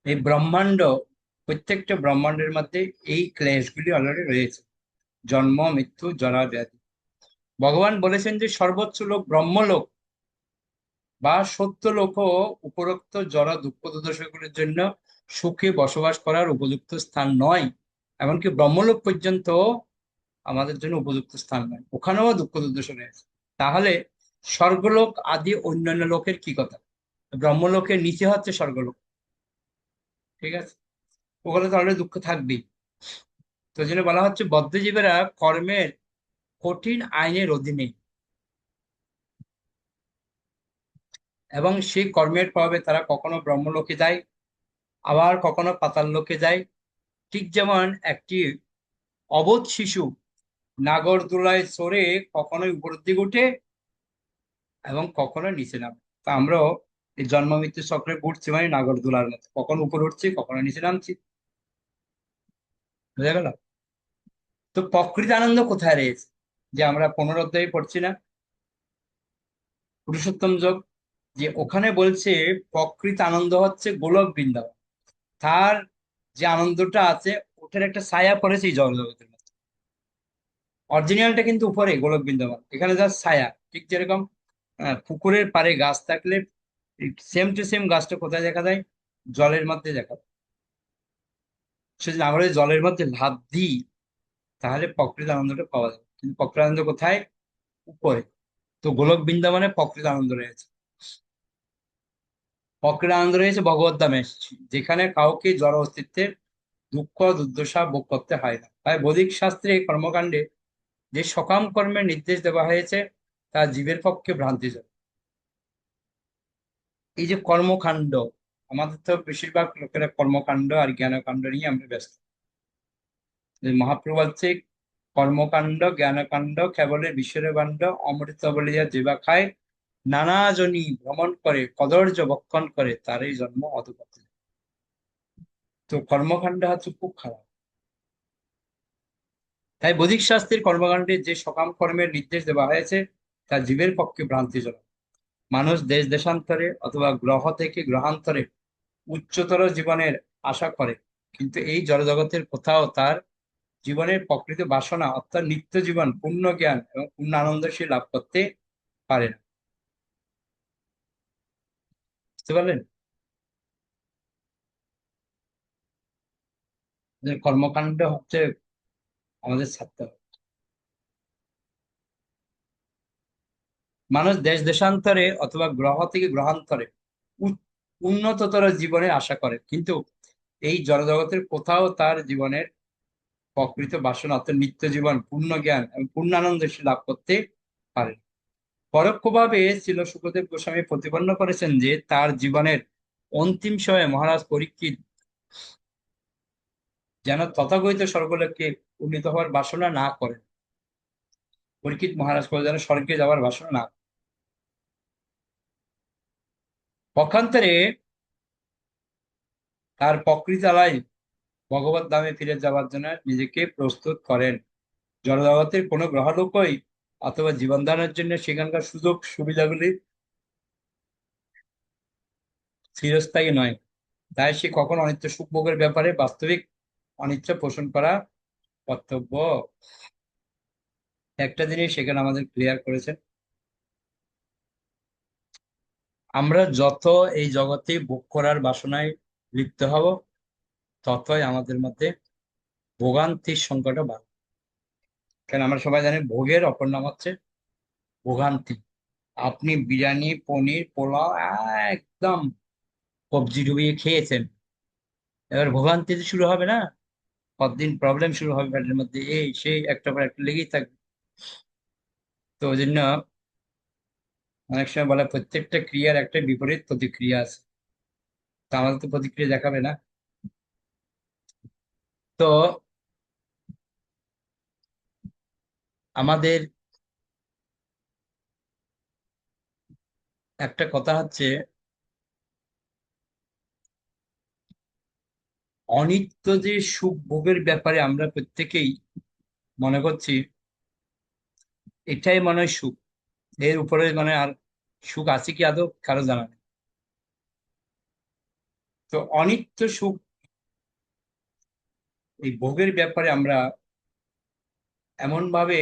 এই ব্রহ্মাণ্ড, প্রত্যেকটা ব্রহ্মাণ্ডের মধ্যে এই ক্লেশগুলি অলরেডি রয়েছে, জন্ম, মৃত্যু, জরা, ব্যাধি। ভগবান বলেছেন যে সর্বোচ্চ লোক ব্রহ্মলোক বা সত্য লোকও উপরোক্ত জড় দুঃখ দুর্দশাগুলির জন্য সুখে বসবাস করার উপযুক্ত স্থান নয়। এমনকি ব্রহ্মলোক পর্যন্ত আমাদের জন্য উপযুক্ত স্থান নয়, ওখানেও দুঃখ দুর্দশা রয়েছে। তাহলে স্বর্গলোক আদি অন্যান্য লোকের কি কথা? ব্রহ্মলোকের নিচে হচ্ছে স্বর্গলোক, ঠিক আছে? ওখানে তো অলরেডি দুঃখ থাকবেই। তো জন্য বলা হচ্ছে বদ্ধজীবীরা কর্মের কঠিন আইনের অধীনে এবং সেই কর্মের প্রভাবে তারা কখনো ব্রহ্মলোকে যায়, আবার কখনো পাতাল লোকে যায়। ঠিক যেমন একটি অবোধ শিশু নাগরদোলায় চড়ে কখনোই উপরের দিকে উঠে এবং কখনো নিচে নামে। তা আমরাও এই জন্ম মৃত্যু চক্রে ঘুরছি, মানে নাগরদোলার মতো, কখনো উপরে উঠছি কখনো নিচে নামছি। বুঝা গেল? তো প্রকৃত আনন্দ কোথায় রয়েছে, যে আমরা 15 অধ্যায়ে পড়ছি না, পুরুষোত্তম যোগ, যে ওখানে বলছে প্রকৃত আনন্দ হচ্ছে গোলক বৃন্দাবন। তার যে আনন্দটা আছে ওটার একটা ছায়া পড়েছে এই জগতের মধ্যে। অরিজিনালটা কিন্তু উপরে গোলক বৃন্দাবন, এখানে যা ছায়া। ঠিক যেরকম পুকুরের পাড়ে গাছ থাকলে সেম টু সেম গাছটা কোথায় দেখা যায়? জলের মধ্যে দেখা যায়। সে যদি আমরা যদি জলের মধ্যে লাফ দিই তাহলে প্রকৃত আনন্দটা পাওয়া যাবে, কিন্তু প্রকৃত আনন্দ কোথায়? উপরে। তো গোলক বৃন্দাবনে প্রকৃত আনন্দ রয়েছে। প্রকৃত আনন্দ রয়েছে ভগবত ধামে, যেখানে কাউকে জড় অস্তিত্বের দুঃখ দুর্দশা ভোগ করতে হয় না। তাই বৈদিক শাস্ত্রে কর্মকাণ্ডে যে সকাম কর্মের নির্দেশ দেওয়া হয়েছে তা জীবের পক্ষে ভ্রান্তিজনক। এই যে কর্মকাণ্ড, আমাদের তো বেশিরভাগ লোকেরা কর্মকাণ্ড আর জ্ঞানকাণ্ড নিয়ে আমরা ব্যস্ত। যে মহাপ্রভু বলছে, কর্মকাণ্ড জ্ঞানকাণ্ড কেবলে বিষয়ের কাণ্ড, অমৃত বলিয়া জিবা খায়, নানা জনি ভ্রমণ করে কদর্য ভক্ষণ করে, তারই জন্ম অধপতনে। তো কর্মকাণ্ড হচ্ছে খুব খারাপ। তাই বৈদিক শাস্ত্রের কর্মকাণ্ডে যে সকাম কর্মের নির্দেশ দেওয়া হয়েছে তা জীবের পক্ষে ভ্রান্তিজনক। মানুষ দেশ দেশান্তরে অথবা গ্রহ থেকে গ্রহান্তরে উচ্চতর জীবনের আশা করে কিন্তু এই জড়জগতের কোথাও তার জীবনের প্রকৃত বাসনা অর্থাৎ নিত্য জীবন, পূর্ণ জ্ঞান এবং পূর্ণ আনন্দ সে লাভ করতে পারে না। বুঝতে পারলেন? যে কর্মকাণ্ড হচ্ছে আমাদের ছাড়তে হবে। মানুষ দেশ দেশান্তরে অথবা গ্রহ থেকে গ্রহান্তরে উন্নততর জীবনের আশা করে, কিন্তু এই জড়জগতের কোথাও তার জীবনের প্রকৃত বাসনা অর্থাৎ নিত্য জীবন, পূর্ণ জ্ঞান এবং পূর্ণানন্দ সে লাভ করতে পারে না। পরোক্ষভাবে ছিল সুখদেব গোস্বামী প্রতিপন্ন করেছেন যে তার জীবনের অন্তিম সময়ে মহারাজ পরীক্ষিত যেন তথাকথিত স্বর্গলোকে উন্নীত হওয়ার বাসনা না করেন। পরীক্ষিত মহারাজ করে যেন স্বর্গে যাওয়ার বাসনা না করেন। পক্ষান্তরে তার প্রকৃতালয় ভগবত ধামে ফিরে যাওয়ার জন্য নিজেকে প্রস্তুত করেন। জড়জগতের কোনো গ্রহলোকই অথবা জীবন ধারণের জন্য সেখানকার সুযোগ সুবিধাগুলি চিরস্থায়ী নয়। তাই সে কখন অনিত্য সুখ ভোগের ব্যাপারে বাস্তবিক অনিচ্ছা পোষণ করা কর্তব্য। একটা জিনিস সেখানে আমাদের ক্লিয়ার করেছেন, আমরা যত এই জগতে ভোগ করার বাসনায় লিপ্ত হব ততই আমাদের মধ্যে ভোগান্তির সংখ্যাটা বাড়বে। কারণ আমরা সবাই জানি ভোগের অপর নাম হচ্ছে ভোগান্তি। আপনি বিরিয়ানি, পনির, পোলাও একদম কবজি ডুবিয়ে খেয়েছেন, এবার ভোগান্তি তো শুরু হবে না? কতদিন প্রবলেম শুরু হবে পেটের মধ্যে, এই সেই একটা পর একটা লেগেই থাকবে। তো ওই জন্য অনেক সময় বলে প্রত্যেকটা ক্রিয়ার একটা বিপরীত প্রতিক্রিয়া আছে। তো আমাদের তো প্রতিক্রিয়া দেখাবে না। তো আমাদের একটা কথা হচ্ছে, অনিত্য যে সুখ ভোগের ব্যাপারে আমরা প্রত্যেকেই মনে করছি এটাই মনে হয় সুখ, এর উপরে মানে আর সুখ আছে কি আদৌ কারো জানা নেই। তো অনিত্য সুখ এই ভোগের ব্যাপারে আমরা এমন ভাবে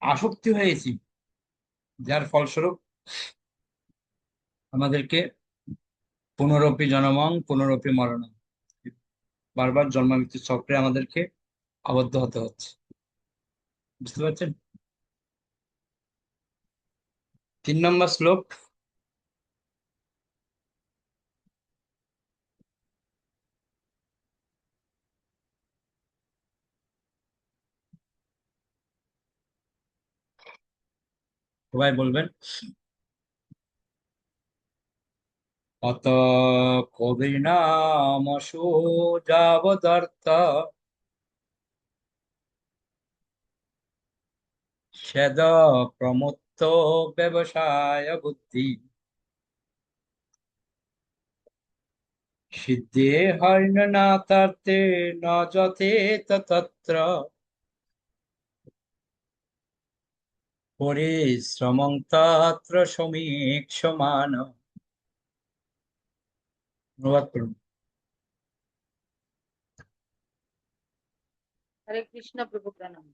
আসক্তি হয়েছি, যার ফলস্বরূপ আমাদেরকে পুনরপি জনমং পুনরপি মরণং, বারবার জন্ম মৃত্যুর চক্রে আমাদেরকে আবদ্ধ হতে হচ্ছে। বুঝতে পারছেন? 3 নম্বর শ্লোক। সবাই বলবেন, অত কবির নাম যাবদর্থ সেদ প্রমত্ত ব্যবসায় বুদ্ধি সিদ্ধে হর্ণ না তার্তে ন যথেত তত্র পরিশ্রমং তত্র সমীক্ষমান। অনুবাদ করুন। হরে কৃষ্ণ প্রভু প্রণাম।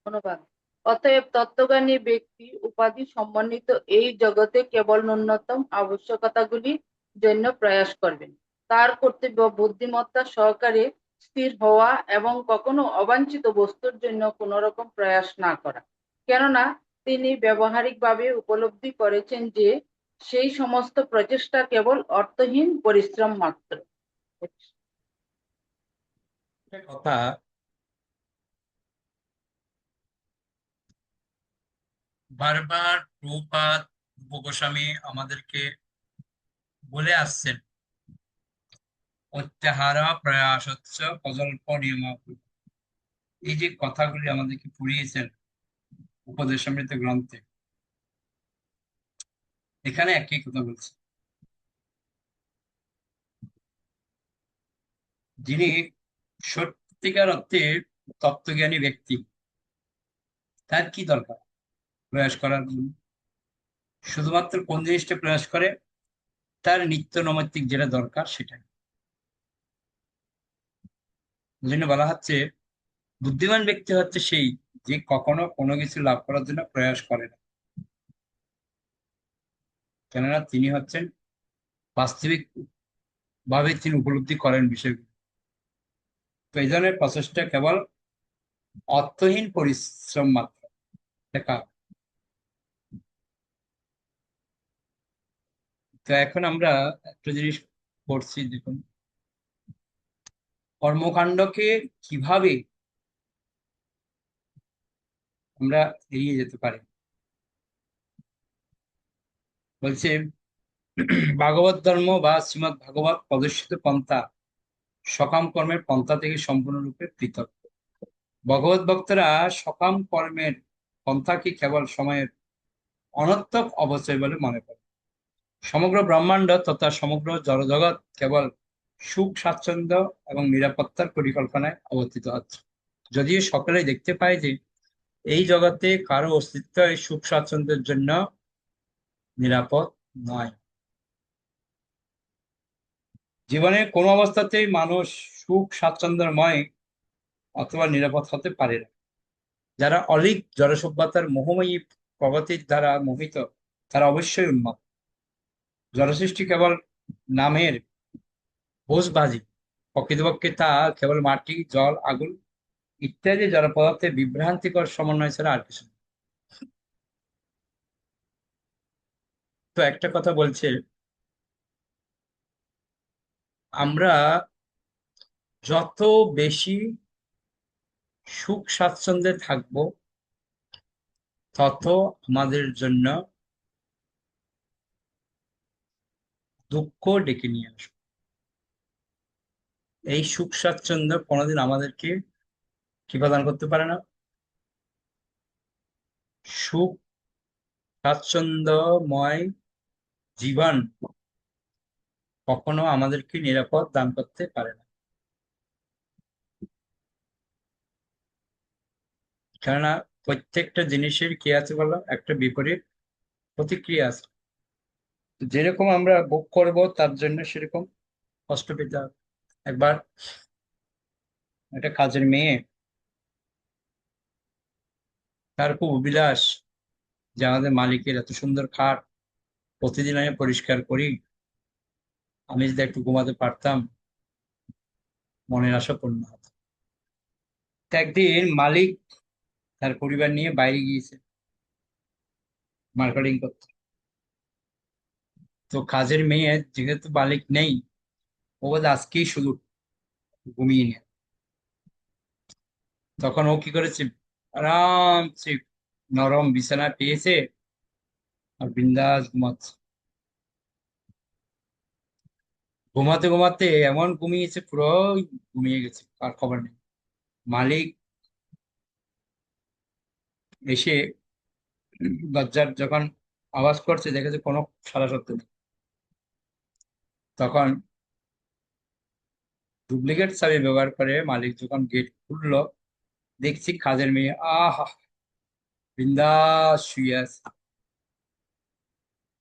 অনুবাদ। অতএব তত্ত্বজ্ঞানী ব্যক্তি উপাধি সম্বন্ধিত এই জগতে কেবল ন্যূনতম আবশ্যকতাগুলির জন্য প্রয়াস করবেন। তার কর্তব্য বুদ্ধিমত্তা সহকারে স্থির হওয়া এবং কখনো অবাঞ্ছিত বস্তুর জন্য কোন রকম প্রয়াস না করা, কেননা তিনি ব্যবহারিকভাবে উপলব্ধি করেছেন যে সেই সমস্ত প্রচেষ্টা কেবল অর্থহীন পরিশ্রম মাত্র। একটা কথা, বারবার প্রভুপাদ গোস্বামী আমাদেরকে বলে আসছেন, অত্যাহারা প্রয়াস হচ্ছে অজল্প নিয়ম। এই যে কথাগুলি আমাদেরকে পড়িয়েছেন উপদেশামৃত গ্রন্থে, এখানে একই কথা বলছে। যিনি সত্যিকার অর্থে তত্ত্বজ্ঞানী ব্যক্তি, তার কি দরকার প্রয়াস করার জন্য? শুধুমাত্র কোন জিনিসটা প্রয়াস করে? তার নিত্য নৈমিত্তিক যেটা দরকার সেটাই। এই জন্য বলা হচ্ছে বুদ্ধিমান ব্যক্তি হচ্ছে সেই যে কখনো কোনো কিছু লাভ করার জন্য প্রয়াস করে না, কেননা তিনি হচ্ছেন বাস্তবিক ভাবে তিনি উপলব্ধি করেন বিষয়গুলো। তো এই ধরনের প্রচেষ্টা কেবল অর্থহীন পরিশ্রম মাত্র। দেখা, তো এখন আমরা একটা জিনিস করছি, দেখুন কর্মকাণ্ডকে কিভাবে আমরা এড়িয়ে যেতে পারি। বলছে ভাগবত ধর্ম বা শ্রীমৎ ভাগবত প্রদর্শিত পন্থা সকাম কর্মের পন্থা থেকে সম্পূর্ণরূপে পৃথক। ভগবত ভক্তরা সকাম কর্মের পন্থাকে কেবল সময়ের অনর্থক অবচয় বলে মনে করে। সমগ্র ব্রহ্মাণ্ড তথা সমগ্র জড়জগৎ কেবল সুখ স্বাচ্ছন্দ্য এবং নিরাপত্তার পরিকল্পনায় অবস্থিত হচ্ছে, যদিও সকলেই দেখতে পায় যে এই জগতে কারো অস্তিত্ব এই সুখ স্বাচ্ছন্দ্যের জন্য নিরাপদ নয়। জীবনের কোনো অবস্থাতেই মানুষ সুখ স্বাচ্ছন্দ্যময় অথবা নিরাপদ হতে পারে না। যারা অলীক জড়সভ্যতার মোহময়ী প্রগতির দ্বারা মোহিত, তারা অবশ্যই উন্মাদ। জড়সৃষ্টি কেবল নামের বোঝবাজি, প্রকৃতপক্ষে তা কেবল মাটি, জল, আগুন ইত্যাদি জড় পদার্থের বিভ্রান্তিকর সমন্বয় ছাড়া আর কিছু না। তো একটা কথা বলছে, আমরা যত বেশি সুখ স্বাচ্ছন্দ্যে থাকবো, তত আমাদের জন্য দুঃখ ডেকে নিয়ে আসবে। এই সুখ স্বাচ্ছন্দ্য কোনোদিন আমাদেরকে কি প্রদান করতে পারে না? সুখ স্বাচ্ছন্দ্যময় জীবন কখনো আমাদেরকে নিরাপদ দান করতে পারে না, কেননা প্রত্যেকটা জিনিসের কি আছে বলো, একটা বিপরীত প্রতিক্রিয়া আছে। যেরকম আমরা ভোগ করব তার জন্য সেরকম কষ্ট পেতে হবে। একবার একটা কাজের মেয়ে, তার খুব অভিলাষ যে আমাদের মালিকের এত সুন্দর খাট প্রতিদিন আমি পরিষ্কার করি, আমি যদি একটু ঘুমাতে পারতাম মনের আশা পূর্ণ হতো। তো একদিন মালিক তার পরিবার নিয়ে বাইরে গিয়েছে মার্কেটিং করতে। তো কাজের মেয়ে যেহেতু মালিক নেই, ও বলে আজকেই শুধু ঘুমিয়ে নিয়ে। তখন ও কি করেছে, আরামসে নরম বিছানা পেয়েছে আর বিন্দাস ঘুমাচ্ছে। ঘুমাতে ঘুমাতে এমন ঘুমিয়েছে, পুরো ঘুমিয়ে গেছে, আর খবর নেই। মালিক এসে দরজার যখন আওয়াজ করছে, দেখেছে কোনো সাড়া শব্দ নেই। তখন ডুপ্লিকেট চাবি ব্যবহার করে মালিক যখন গেট খুললো, দেখছি কাজের মেয়ে আহা বিন্দাস শুয়ে আছে।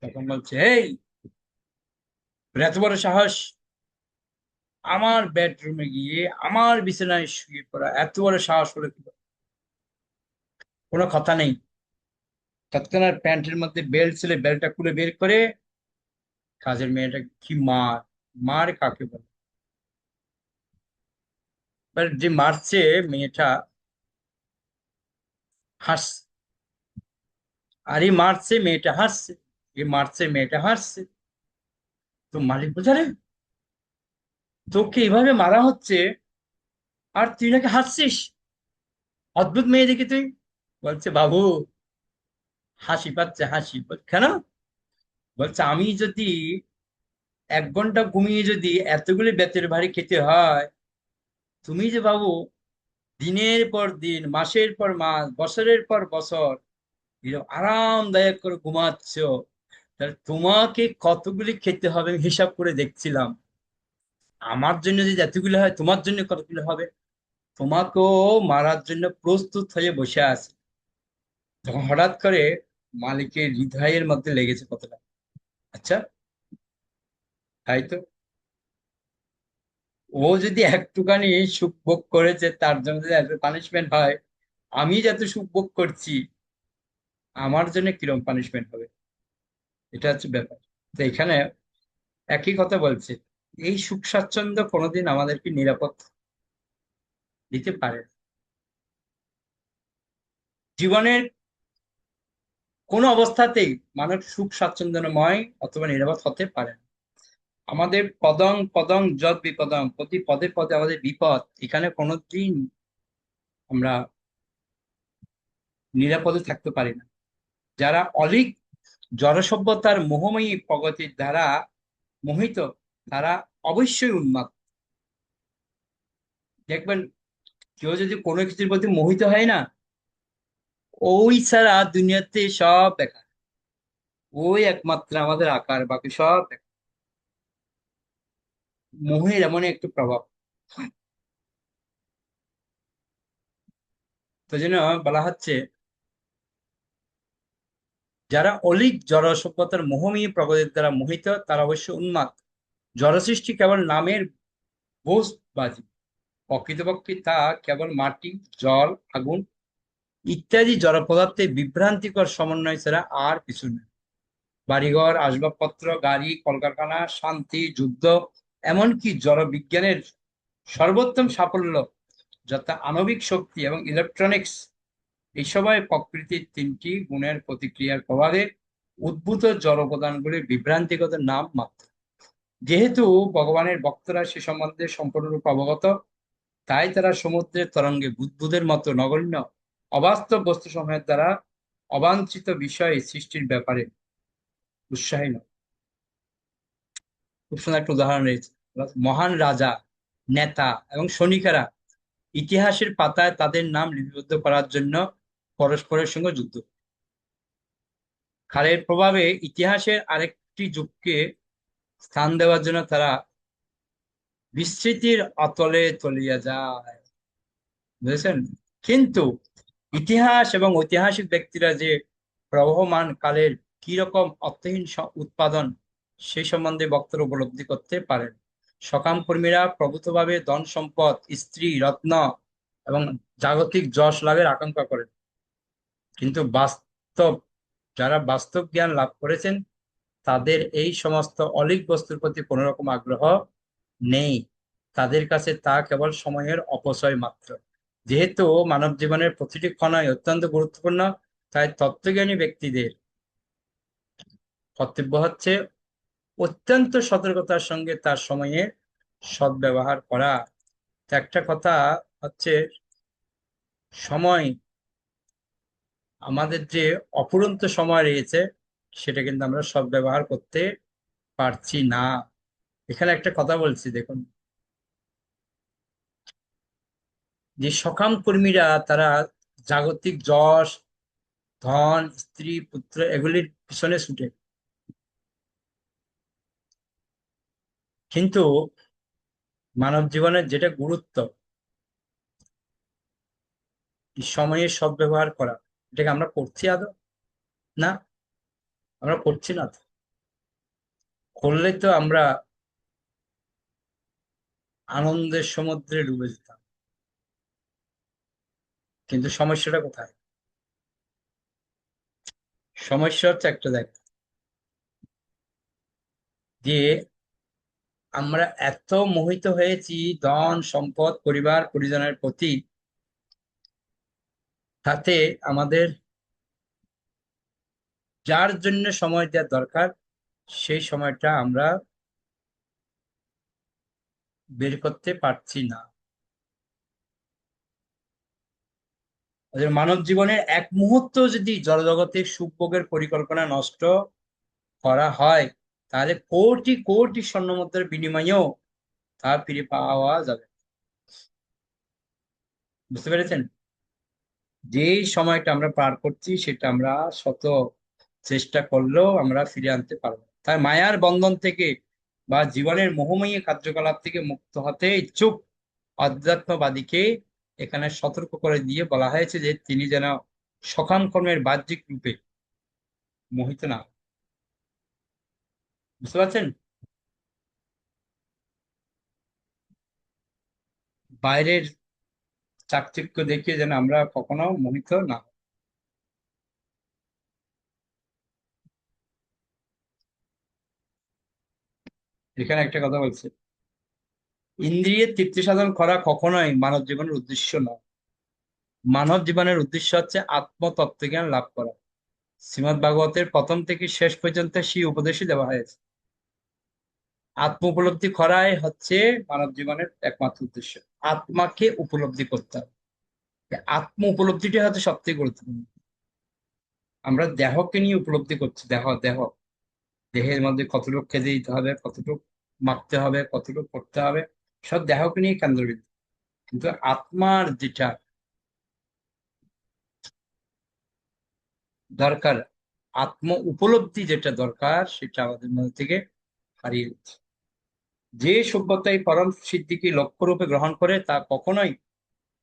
তখন বলছে, এই তোর এত বড় সাহস আমার বেডরুমে গিয়ে আমার বিছানায় শুয়ে পড়া, এত বড় সাহস হলো কি করে? কোনো কথা নেই, তৎক্ষণাৎ প্যান্টের মধ্যে বেল্ট ছিল, বেল্টটা খুলে বের করে কাজের মেয়েটা কি মার, মার কাকে বলে। এবার যে মারছে মেয়েটা হাসছে, আর এই মারছে মেয়েটা হাসছে, এ মারছে মেয়েটা হাসছে। তো মালিক বলছে, আরে তোকে এভাবে মারা হচ্ছে আর তুই নাকি হাসছিস, অদ্ভুত মেয়ে দেখি তুই। বলছে, বাবু হাসি পাচ্ছে, হাসি। কেন? বলছে, আমি যদি 1 ঘন্টা ঘুমিয়ে যদি এতগুলি বেতের ভারী খেতে হয়, তুমি যে বাবু দিনের পর দিন, মাসের পর মাস, বছরের পর বছর এরকম আরামদায়ক করে ঘুমাচ্ছ, তাহলে তোমাকে কতগুলি খেতে হবে আমি হিসাব করে দেখছিলাম। আমার জন্য যদি এতগুলো হয়, তোমার জন্য কতগুলো হবে। তোমাকেও মারার জন্য প্রস্তুত হয়ে বসে আছে। তখন হঠাৎ করে মালিকের হৃদয়ের মধ্যে লেগেছে কতটা, আচ্ছা তাই তো, ও যদি একটুখানি সুখ ভোগ করেছে তার জন্য যদি এত পানিশমেন্ট হয়, আমি যত সুখ ভোগ করছি আমার জন্য কিরকম পানিশমেন্ট হবে? এটা হচ্ছে ব্যাপার। তো এখানে একই কথা বলছে, এই সুখ স্বাচ্ছন্দ্য কোনোদিন আমাদেরকে নিরাপদ দিতে পারে না। জীবনের কোনো অবস্থাতেই মানুষ সুখ স্বাচ্ছন্দ্যময় অথবা নিরাপদ হতে পারে না। আমাদের পদং পদং যদ বিপদং, প্রতি পদে পদে আমাদের বিপদ। এখানে কোনোদিন আমরা নিরাপদে থাকতে পারি না। যারা অলীক জড়সভ্যতার মোহময়ী প্রগতির দ্বারা মোহিত, তারা অবশ্যই উন্মাদ। দেখবেন, কেউ যদি কোনো কিছুর প্রতি মোহিত হয় না, ওই ছাড়া দুনিয়াতে সব বেকার। ওই একমাত্র আমাদের আকার, বাকি সব বেকার। মোহের এমন একটু প্রভাব। তো জন্য বলা হচ্ছে, যারা অলীক জড় সভ্যতার মোহময়ী প্রগতির দ্বারা মোহিত, তারা অবশ্য উন্মাদ। জড়সৃষ্টি কেবল নামের বোঝবাজি, প্রকৃতপক্ষে তা কেবল মাটি, জল, আগুন ইত্যাদি জড় পদার্থের বিভ্রান্তিকর সমন্বয় ছাড়া আর কিছু নয়। বাড়িঘর, আসবাবপত্র, গাড়ি, কলকারখানা, শান্তি, যুদ্ধ, এমনকি জড় বিজ্ঞানের সর্বোত্তম সাফল্য যথা আণবিক শক্তি এবং ইলেকট্রনিক্স, এই সবাই প্রকৃতির তিনটি গুণের প্রতিক্রিয়ার প্রভাবে উদ্ভূত জড় উপাদানগুলির বিভ্রান্তিগত নাম মাত্র। যেহেতু ভগবানের ভক্তরা সে সম্বন্ধে সম্পূর্ণরূপে অবগত, তাই তারা সমুদ্রের তরঙ্গে বুদ্বুদের মতো নগণ্য অবাস্তব বস্তুসমূহের দ্বারা অবাঞ্ছিত বিষয় সৃষ্টির ব্যাপারে উৎসাহী নয়। খুব সুন্দর একটা উদাহরণ রয়েছে। মহান রাজা, নেতা এবং সৈনিকেরা ইতিহাসের পাতায় তাদের নাম লিপিবদ্ধ করার জন্য পরস্পরের সঙ্গে যুদ্ধ। কালের প্রভাবে ইতিহাসের আরেকটি যুগকে স্থান দেওয়ার জন্য তারা বিস্মৃতির অতলে তলিয়ে যায়। বুঝেছেন? কিন্তু ইতিহাস এবং ঐতিহাসিক ব্যক্তিরা যে প্রবহমান কালের কি রকম অর্থহীন উৎপাদন, সেই সম্বন্ধে বক্তারা উপলব্ধি করতে পারেন। সকাম কর্মীরা প্রভূতভাবে ধন সম্পদ, স্ত্রী, রত্ন এবং জাগতিক যশ লাভের আকাঙ্ক্ষা করেন, কিন্তু বাস্তব যারা বাস্তব জ্ঞান লাভ করেছেন, তাদের এই সমস্ত অলীক বস্তুর প্রতি কোনো রকম আগ্রহ নেই। তাদের কাছে তা কেবল সময়ের অপচয় মাত্র। যেহেতু মানব জীবনের প্রতিটি ক্ষণই অত্যন্ত গুরুত্বপূর্ণ, তাই তত্ত্বজ্ঞানী ব্যক্তিদের কর্তব্য হচ্ছে অত্যন্ত সতর্কতার সঙ্গে তার সময়ের সদ্ব্যবহার করা। তো একটা কথা হচ্ছে, সময়, আমাদের যে অফুরন্ত সময় রয়েছে, সেটা কিন্তু আমরা সদ্ব্যবহার করতে পারছি না। এখানে একটা কথা বলছি, দেখুন, যে সকাম কর্মীরা তারা জাগতিক যশ, ধন, স্ত্রী, পুত্র এগুলির পিছনে ছুটে, কিন্তু মানব জীবনের যেটা গুরুত্ব, এই সময়ের সদ্ব্যবহার করা, এটাকে আমরা করছি আদৌ? না, আমরা করছি না। তো করলে তো আমরা আনন্দের সমুদ্রে ডুবে যেতাম। কিন্তু সমস্যাটা কোথায়? সমস্যা হচ্ছে একটা, দেখ, যে আমরা এত মোহিত হয়েছি ধন সম্পদ পরিবার পরিজনের প্রতি, তাতে আমাদের যার জন্য সময় দেওয়া দরকার, সেই সময়টা আমরা বের করতে পারছি না। মানব জীবনের এক মুহূর্ত যদি জড়জগতের সুখভোগের পরিকল্পনা নষ্ট করা হয়, তাহলে কোটি কোটি স্বর্ণ মুদ্রার বিনিময়েও তা ফিরে পাওয়া যাবে। বুঝতে পেরেছেন? যে সময়টা আমরা পার করছি, সেটা আমরা শত চেষ্টা করলেও আমরা ফিরে আনতে পারবো না। তাই মায়ার বন্ধন থেকে বা জীবনের মোহময়ী কার্যকলাপ থেকে মুক্ত হতে ইচ্ছুক অধ্যাত্মবাদীকে এখানে সতর্ক করে দিয়ে বলা হয়েছে যে তিনি যেন সকাম কর্মের বাহ্যিক রূপে মোহিত না হন। বুঝতে পারছেন? বাইরের চাকচিক্য দেখিয়ে যেন আমরা কখনো মোহিত না হই। এখানে একটা কথা বলছে, ইন্দ্রিয়ের তৃপ্তি সাধন করা কখনোই মানব জীবনের উদ্দেশ্য নয়। মানব জীবনের উদ্দেশ্য হচ্ছে আত্মতত্ত্বজ্ঞান লাভ করা। শ্রীমদ্ ভাগবতের প্রথম থেকে শেষ পর্যন্ত সেই উপদেশই দেওয়া হয়েছে। আত্ম উপলব্ধি করাই হচ্ছে মানব জীবনের একমাত্র উদ্দেশ্য। আত্মাকে উপলব্ধি করতে হবে। আত্ম উপলব্ধিটা হচ্ছে সব থেকে গুরুত্বপূর্ণ। আমরা দেহকে নিয়ে উপলব্ধি করছি, দেহ দেহ দেহের মধ্যে কতটুকু খেতে দিতে হবে, কতটুকু মাপতে হবে, কতটুকু করতে হবে, সব দেহকে নিয়ে কেন্দ্রবিন্দু। কিন্তু আত্মার যেটা দরকার, আত্ম উপলব্ধি যেটা দরকার, সেটা আমাদের মধ্যে থেকে হারিয়ে যাচ্ছে। যে সভ্যতাই পরম সিদ্ধিকে লক্ষ্যরূপে গ্রহণ করে তা কখনোই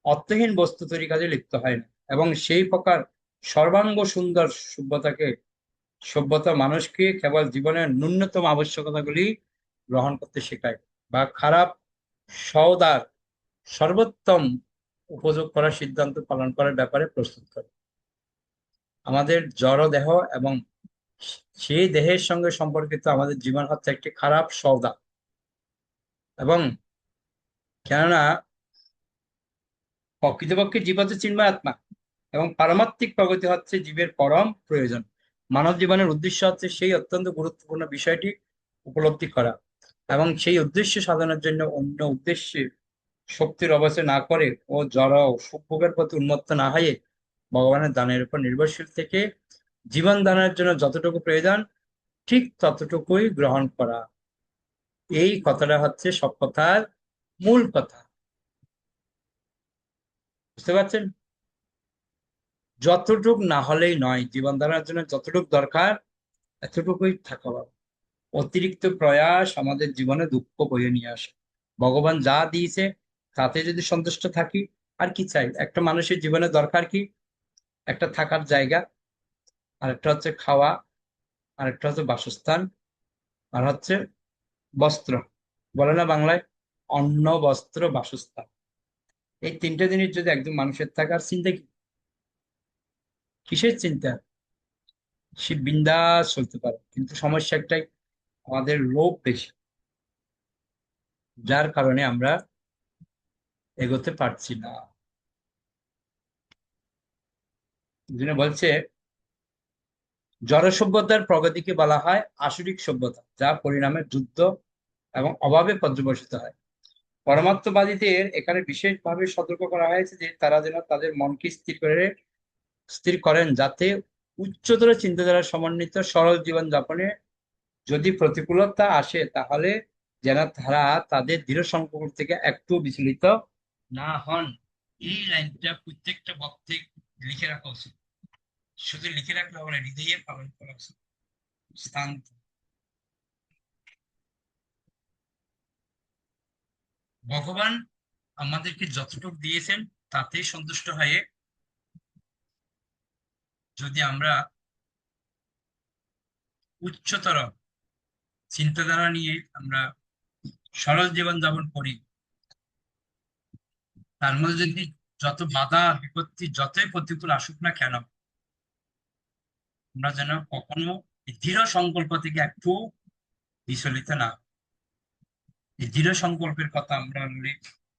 অর্থহীন বস্তু তৈরি কাজে লিপ্ত হয় না, এবং সেই প্রকার সর্বাঙ্গ সুন্দর সভ্যতা মানুষকে কেবল জীবনের ন্যূনতম আবশ্যকতাগুলি গ্রহণ করতে শেখায়, বা খারাপ সওদার সর্বোত্তম উপযোগ করার সিদ্ধান্ত পালন করার ব্যাপারে প্রস্তুত করে। আমাদের জড় দেহ এবং সেই দেহের সঙ্গে সম্পর্কিত আমাদের জীবন হচ্ছে একটি খারাপ সওদা। এবং কেননা প্রকৃতপক্ষে জীব হচ্ছে চিন্ময় আত্মা, এবং পারমাত্মিক প্রগতি হচ্ছে জীবের পরম প্রয়োজন। মানব জীবনের উদ্দেশ্য হচ্ছে সেই অত্যন্ত গুরুত্বপূর্ণ বিষয়টি উপলব্ধি করা, এবং সেই উদ্দেশ্য সাধনের জন্য অন্য উদ্দেশ্যে শক্তির অবচয় না করে ও জড় সুখভোগের প্রতি উন্মত্ত না হয়ে ভগবানের দানের উপর নির্ভরশীল থেকে জীবন দানের জন্য যতটুকু প্রয়োজন ঠিক ততটুকুই গ্রহণ করা। এই কথাটা হচ্ছে সব কথার মূল কথা। বুঝতে পারছেন? যতটুক না হলেই নয়, জীবন ধারণের জন্য যতটুক দরকার এতটুকুই থাকা ভালো। অতিরিক্ত প্রয়াস আমাদের জীবনে দুঃখ বয়ে নিয়ে আসে। ভগবান যা দিয়েছে তাতে যদি সন্তুষ্ট থাকি, আর কি চাই? একটা মানুষের জীবনে দরকার কি? একটা থাকার জায়গা, আর একটা হচ্ছে খাওয়া, আর একটা হচ্ছে বাসস্থান, আর হচ্ছে বস্ত্র। বলে না বাংলায়, অন্ন বস্ত্র বাসস্থান। এই তিনটে জিনিস যদি একদম মানুষের থাকে, আর চিন্তা কি? কিসের চিন্তা? সে বিন্দাস চলতে পারে। কিন্তু সমস্যা একটাই, আমাদের লোভ বেশি, যার কারণে আমরা এগোতে পারছি না। যিনি বলছে, জড় সভ্যতার প্রগতিকে বলা হয় আসরিক সভ্যতা, যা পরিণামে যুদ্ধ এবং অভাবে পর্যবসিত হয়। পরমাত্মবাদীদের এখানে বিশেষভাবে সতর্ক করা হয়েছে যে তারা যেন তাদের মনকে স্থির করেন, যাতে উচ্চতর চিন্তাধারা সমন্বিত সরল জীবন যাপনে যদি প্রতিকূলতা আসে, তাহলে যেন তারা তাদের দৃঢ় সংকল্প থেকে একটু বিচলিত না হন। এই লাইনটা প্রত্যেকটা বক্তে লিখে রাখা উচিত। শুধু লিখে রাখলে হবে না, হৃদয়ে পালন করা উচিত। স্থান, ভগবান আমাদেরকে যতটুকু দিয়েছেন তাতেই সন্তুষ্ট হয়ে যদি আমরা উচ্চতর চিন্তাধারা নিয়ে আমরা সরল জীবন যাপন করি, তার মধ্যে যদি যত বাধা বিপত্তি যতই প্রতিকূল আসুক না কেন, আমরা যেন কখনো এই দৃঢ় সংকল্প থেকে একটু বিচলিত না হই। এই দৃঢ় সংকল্পের কথা আমরা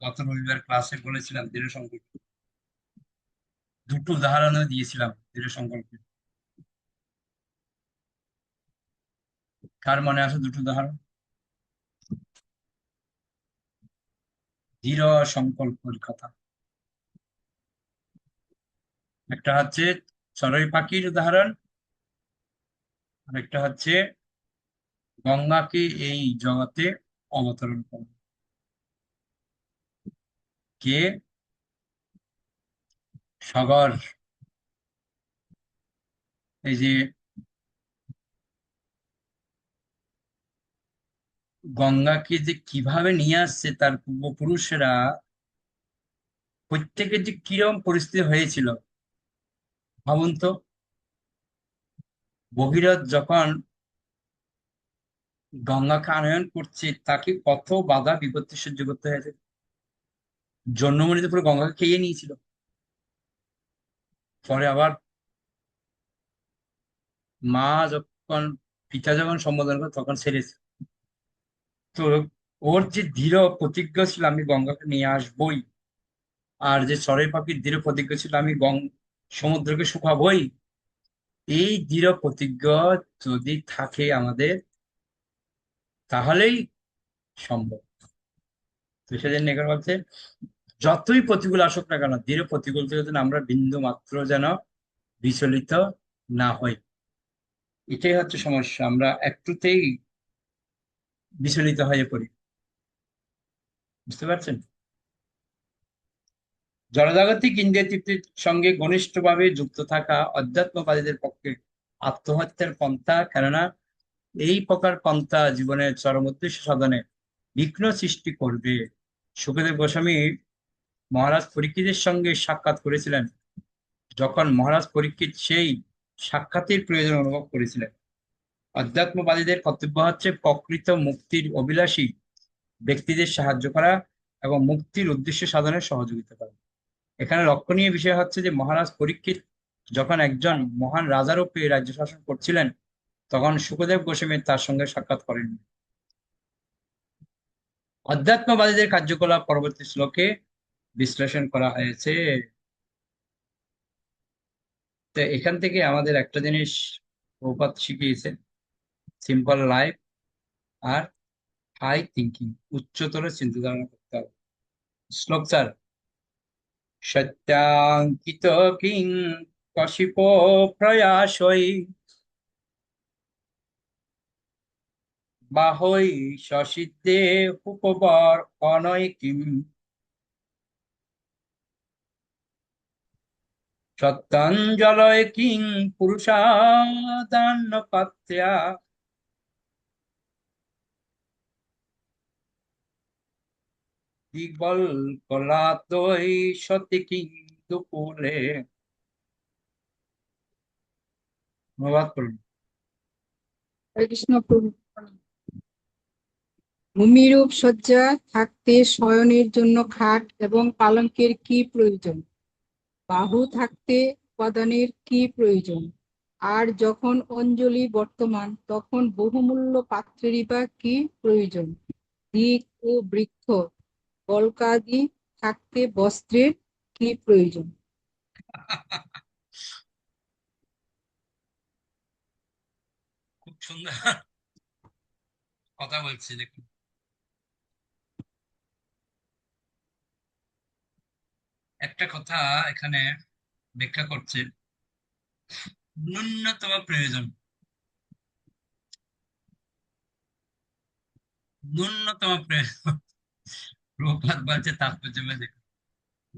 গত রবিবার ক্লাসে বলেছিলাম। দৃঢ় সংকল্প দুটো উদাহরণও দিয়েছিলাম। দৃঢ় সংকল্পের কার মনে আছে দুটো উদাহরণ? দৃঢ় সংকল্পের কথা একটা হচ্ছে চড়ুই পাখির উদাহরণ, আর একটা হচ্ছে গঙ্গাকে এই জগতে অবতরণ করা। কে? সাগর। এই যে গঙ্গাকে যে কিভাবে নিয়ে আসছে তার পূর্বপুরুষেরা, প্রত্যেকের যে কিরকম পরিস্থিতি হয়েছিল ভাবুন তো। ভগীরথ যখন গঙ্গাকে আনয়ন করছে, তাকে কত বাধা বিপত্তি সহ্য করতে হয়েছে। জন্মমণি তো পুরো গঙ্গাকে খেয়ে নিয়েছিল, পরে আবার মা যখন পিতা যখন সম্বোধন করে তখন ছেড়েছে। তো ওর যে দৃঢ় প্রতিজ্ঞা ছিল আমি গঙ্গাকে নিয়ে আসবই, আর যে চড়াই পাখির দৃঢ় প্রতিজ্ঞা ছিল আমি সমুদ্রকে শুকাবই, এই দৃঢ় প্রতিজ্ঞা যদি থাকে আমাদের তাহলেই সম্ভব। তো সেজন্য এখানে বলছে যতই প্রতিকূল আসুক না কেন দৃঢ় প্রতিকূল থেকে যেন আমরা বিন্দু মাত্র যেন বিচলিত না হই। এটাই হচ্ছে সমস্যা, আমরা একটুতেই বিচলিত হয়ে পড়ি। বুঝতে পারছেন? জড়জাগতিক ইন্দ্রিয় তৃপ্তির সঙ্গে ঘনিষ্ঠভাবে যুক্ত থাকা অধ্যাত্মবাদীদের পক্ষে আত্মহত্যার পন্থা, কেননা এই প্রকার পন্থা জীবনের চরম উদ্দেশ্য সাধনে বিঘ্ন সৃষ্টি করবে। সুখদেব গোস্বামী মহারাজ পরীক্ষিতের সঙ্গে সাক্ষাৎ করেছিলেন, যখন মহারাজ পরীক্ষিত সেই সাক্ষাতের প্রয়োজন অনুভব করেছিলেন। অধ্যাত্মবাদীদের কর্তব্য হচ্ছে প্রকৃত মুক্তির অভিলাষী ব্যক্তিদের সাহায্য করা এবং মুক্তির উদ্দেশ্য সাধনে সহযোগিতা করা। এখানে লক্ষণীয় বিষয় হচ্ছে যে মহারাজ পরীক্ষিত যখন একজন মহান রাজারূপে রাজ্য শাসন করছিলেন, তখন সুখদেব গোস্বামী তার সঙ্গে সাক্ষাৎ করেননি। অধ্যাত্মবাদীদের কার্যকলাপ পরবর্তী শ্লোকে বিশ্লেষণ করা হয়েছে। তো এখান থেকে আমাদের একটা জিনিস প্রভুপাদ শিখিয়েছে, সিম্পল লাইফ আর হাই থিঙ্কিং, উচ্চতর চিন্তাধারণা করতে হবে। শ্লোক 4, সত্যাঙ্কিত কিং কশিপো প্রয়াসই বাহৈ সসিদ্ধে উপবর অনৈকিম সত্যাঞ্জলয় কিং পুরুষাদান্য পাত্র্যা দিগ্বল কলাদৈ সতি কিং দুকুলে। অনুবাদ করুন। হরে কৃষ্ণ প্রভু। ভূমিরূপ শয্যা থাকতে শয়নের জন্য খাট এবং পালঙ্কের কি প্রয়োজন? বাহু থাকতে উপাদানের কি প্রয়োজন? আর যখন অঞ্জলি বর্তমান তখন বহুমূল্য পাত্রেরই বা কি প্রয়োজন? দিক ও বৃক্ষ বল্কাদি থাকতে বস্ত্রের কি প্রয়োজন? খুব সুন্দর কথা বলছি, দেখুন। একটা কথা এখানে ব্যাখ্যা করছে, ন্যূনতম প্রয়োজন, ন্যূনতম প্রয়োজন। প্রভুপাদ বলছে তাৎপর্য দেখুন,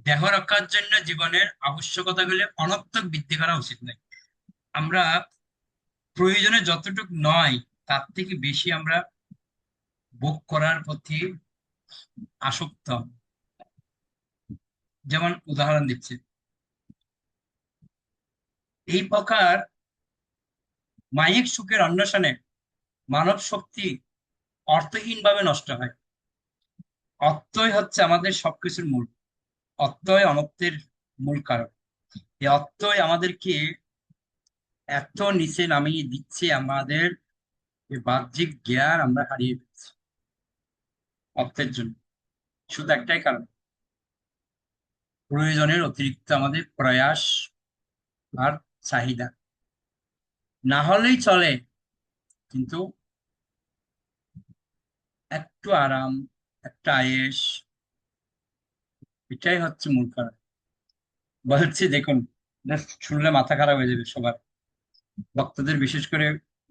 দেহ রক্ষার জন্য জীবনের আবশ্যকতাগুলি অনর্থক বৃদ্ধি করা উচিত নয়। আমরা প্রয়োজনে যতটুকু নয় তার থেকে বেশি আমরা ভোগ করার প্রতি আসক্ত হব। যেমন উদাহরণ দিচ্ছি, এই প্রকার মায়িক সুখের অন্বেষণে মানব শক্তি অর্থহীন ভাবে নষ্ট হয়। অর্থই হচ্ছে আমাদের সবকিছুর মূল, অর্থই অনর্থের মূল কারণ। এই অর্থই আমাদেরকে এত নিচে নামিয়ে দিচ্ছে, আমাদের এই বাহ্যিক জ্ঞান আমরা হারিয়ে ফেলছি অর্থের জন্য। শুধু একটাই কারণ, প্রয়োজনের অতিরিক্ত আমাদের প্রয়াস আর চাহিদা। না হলেই চলে, কিন্তু একটু আরাম, একটা আয়েশ, এটাই হচ্ছে মূল কারণ। বলছি দেখুন, এটা শুনলে মাথা খারাপ হয়ে যাবে সবার, ভক্তদের বিশেষ করে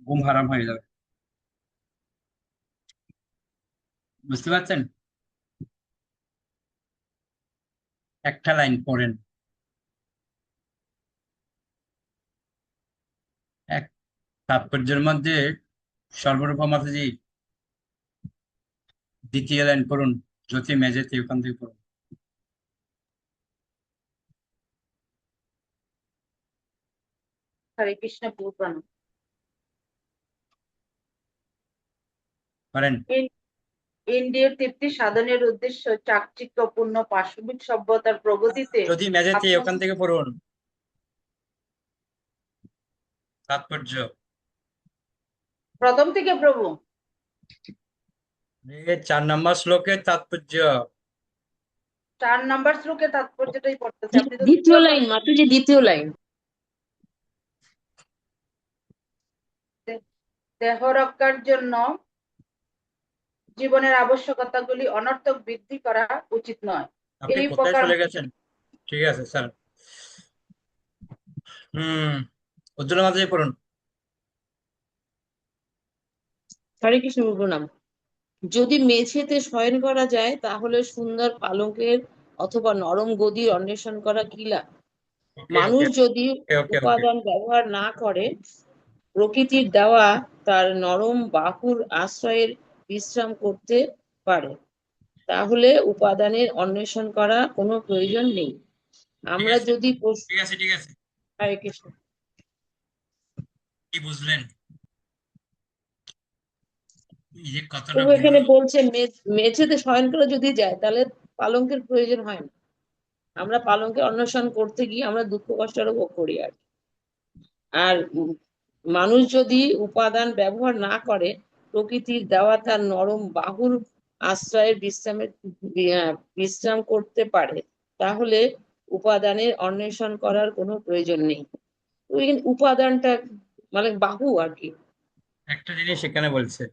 ঘুম হারাম হয়ে যাবে। বুঝতে পারছেন? একটা লাইন পড়েন, এক তাৎপর্যের মধ্যে সর্বরূপা মাতাজি দ্বিতীয় লাইন পড়ুন, জ্যোতি মেজেতে, ওখান থেকে পড়ুন। হরে কৃষ্ণ প্রভু প্রণাম। পারেন? ইন্দ্রিয় তৃপ্তি সাধনের উদ্দেশ্য চাকচিক্যপূর্ণ পাশবিক সভ্যতার প্রগতিতে যদি মেজেতে আত্ম- ওখান থেকে পড়ুন তাৎপর্য। প্রথম থেকে প্রভু। 4 নম্বর শ্লোকের তাৎপর্য। 4 নম্বর শ্লোকের তাৎপর্যটাই পড়তেছে, আপনি তো দ্বিতীয় লাইন মাতাজি, দ্বিতীয় লাইন। দেহ রক্ষার জন্য জীবনের আবশ্যকতাগুলি অনর্থক বৃদ্ধি করা উচিত নয়। আপনি এই কোথায় প্রকার চলে গেছেন? ঠিক আছে স্যার। উজ্জ্বল মাতাজি পড়ুন। হরে কৃষ্ণ প্রণাম। যদি মেঝেতে শয়ন করা যায় তাহলে সুন্দর পালঙ্কের অথবা নরম গদির অন্বেষণ করা কি লাভ? ওকে মানুষ ওকে যদি ওকে ওকে উপাদান ব্যবহার না করে প্রকৃতির দেওয়া তার নরম বাহুর আশ্রয়ের বিশ্রাম করতে পারে, তাহলে উপাদানের অন্বেষণ করা কোনো প্রয়োজন নেই। আমরা আছে যদি ঠিক আছে ঠিক আছে। হরে কৃষ্ণ। কি বুঝলেন? এই যে কথাটা তবু এখানে বলছে মেঝেতে শয়ন করে যদি যায় তাহলে পালঙ্কের প্রয়োজন হয় না। আমরা পালঙ্কের অন্বেষণ করতে গিয়ে আমরা দুঃখ কষ্ট আরো ভোগ করি। আর মানুষ যদি উপাদান ব্যবহার না করে প্রকৃতির দেওয়া তার নরম বাহুর আশ্রয়ের বিশ্রাম করতে পারে, তাহলে উপাদানের অন্বেষণ করার কোনো প্রয়োজন নেই। তো এখানে উপাদানটা মানে বাহু আর কি। একটা জিনিস এখানে বলছে,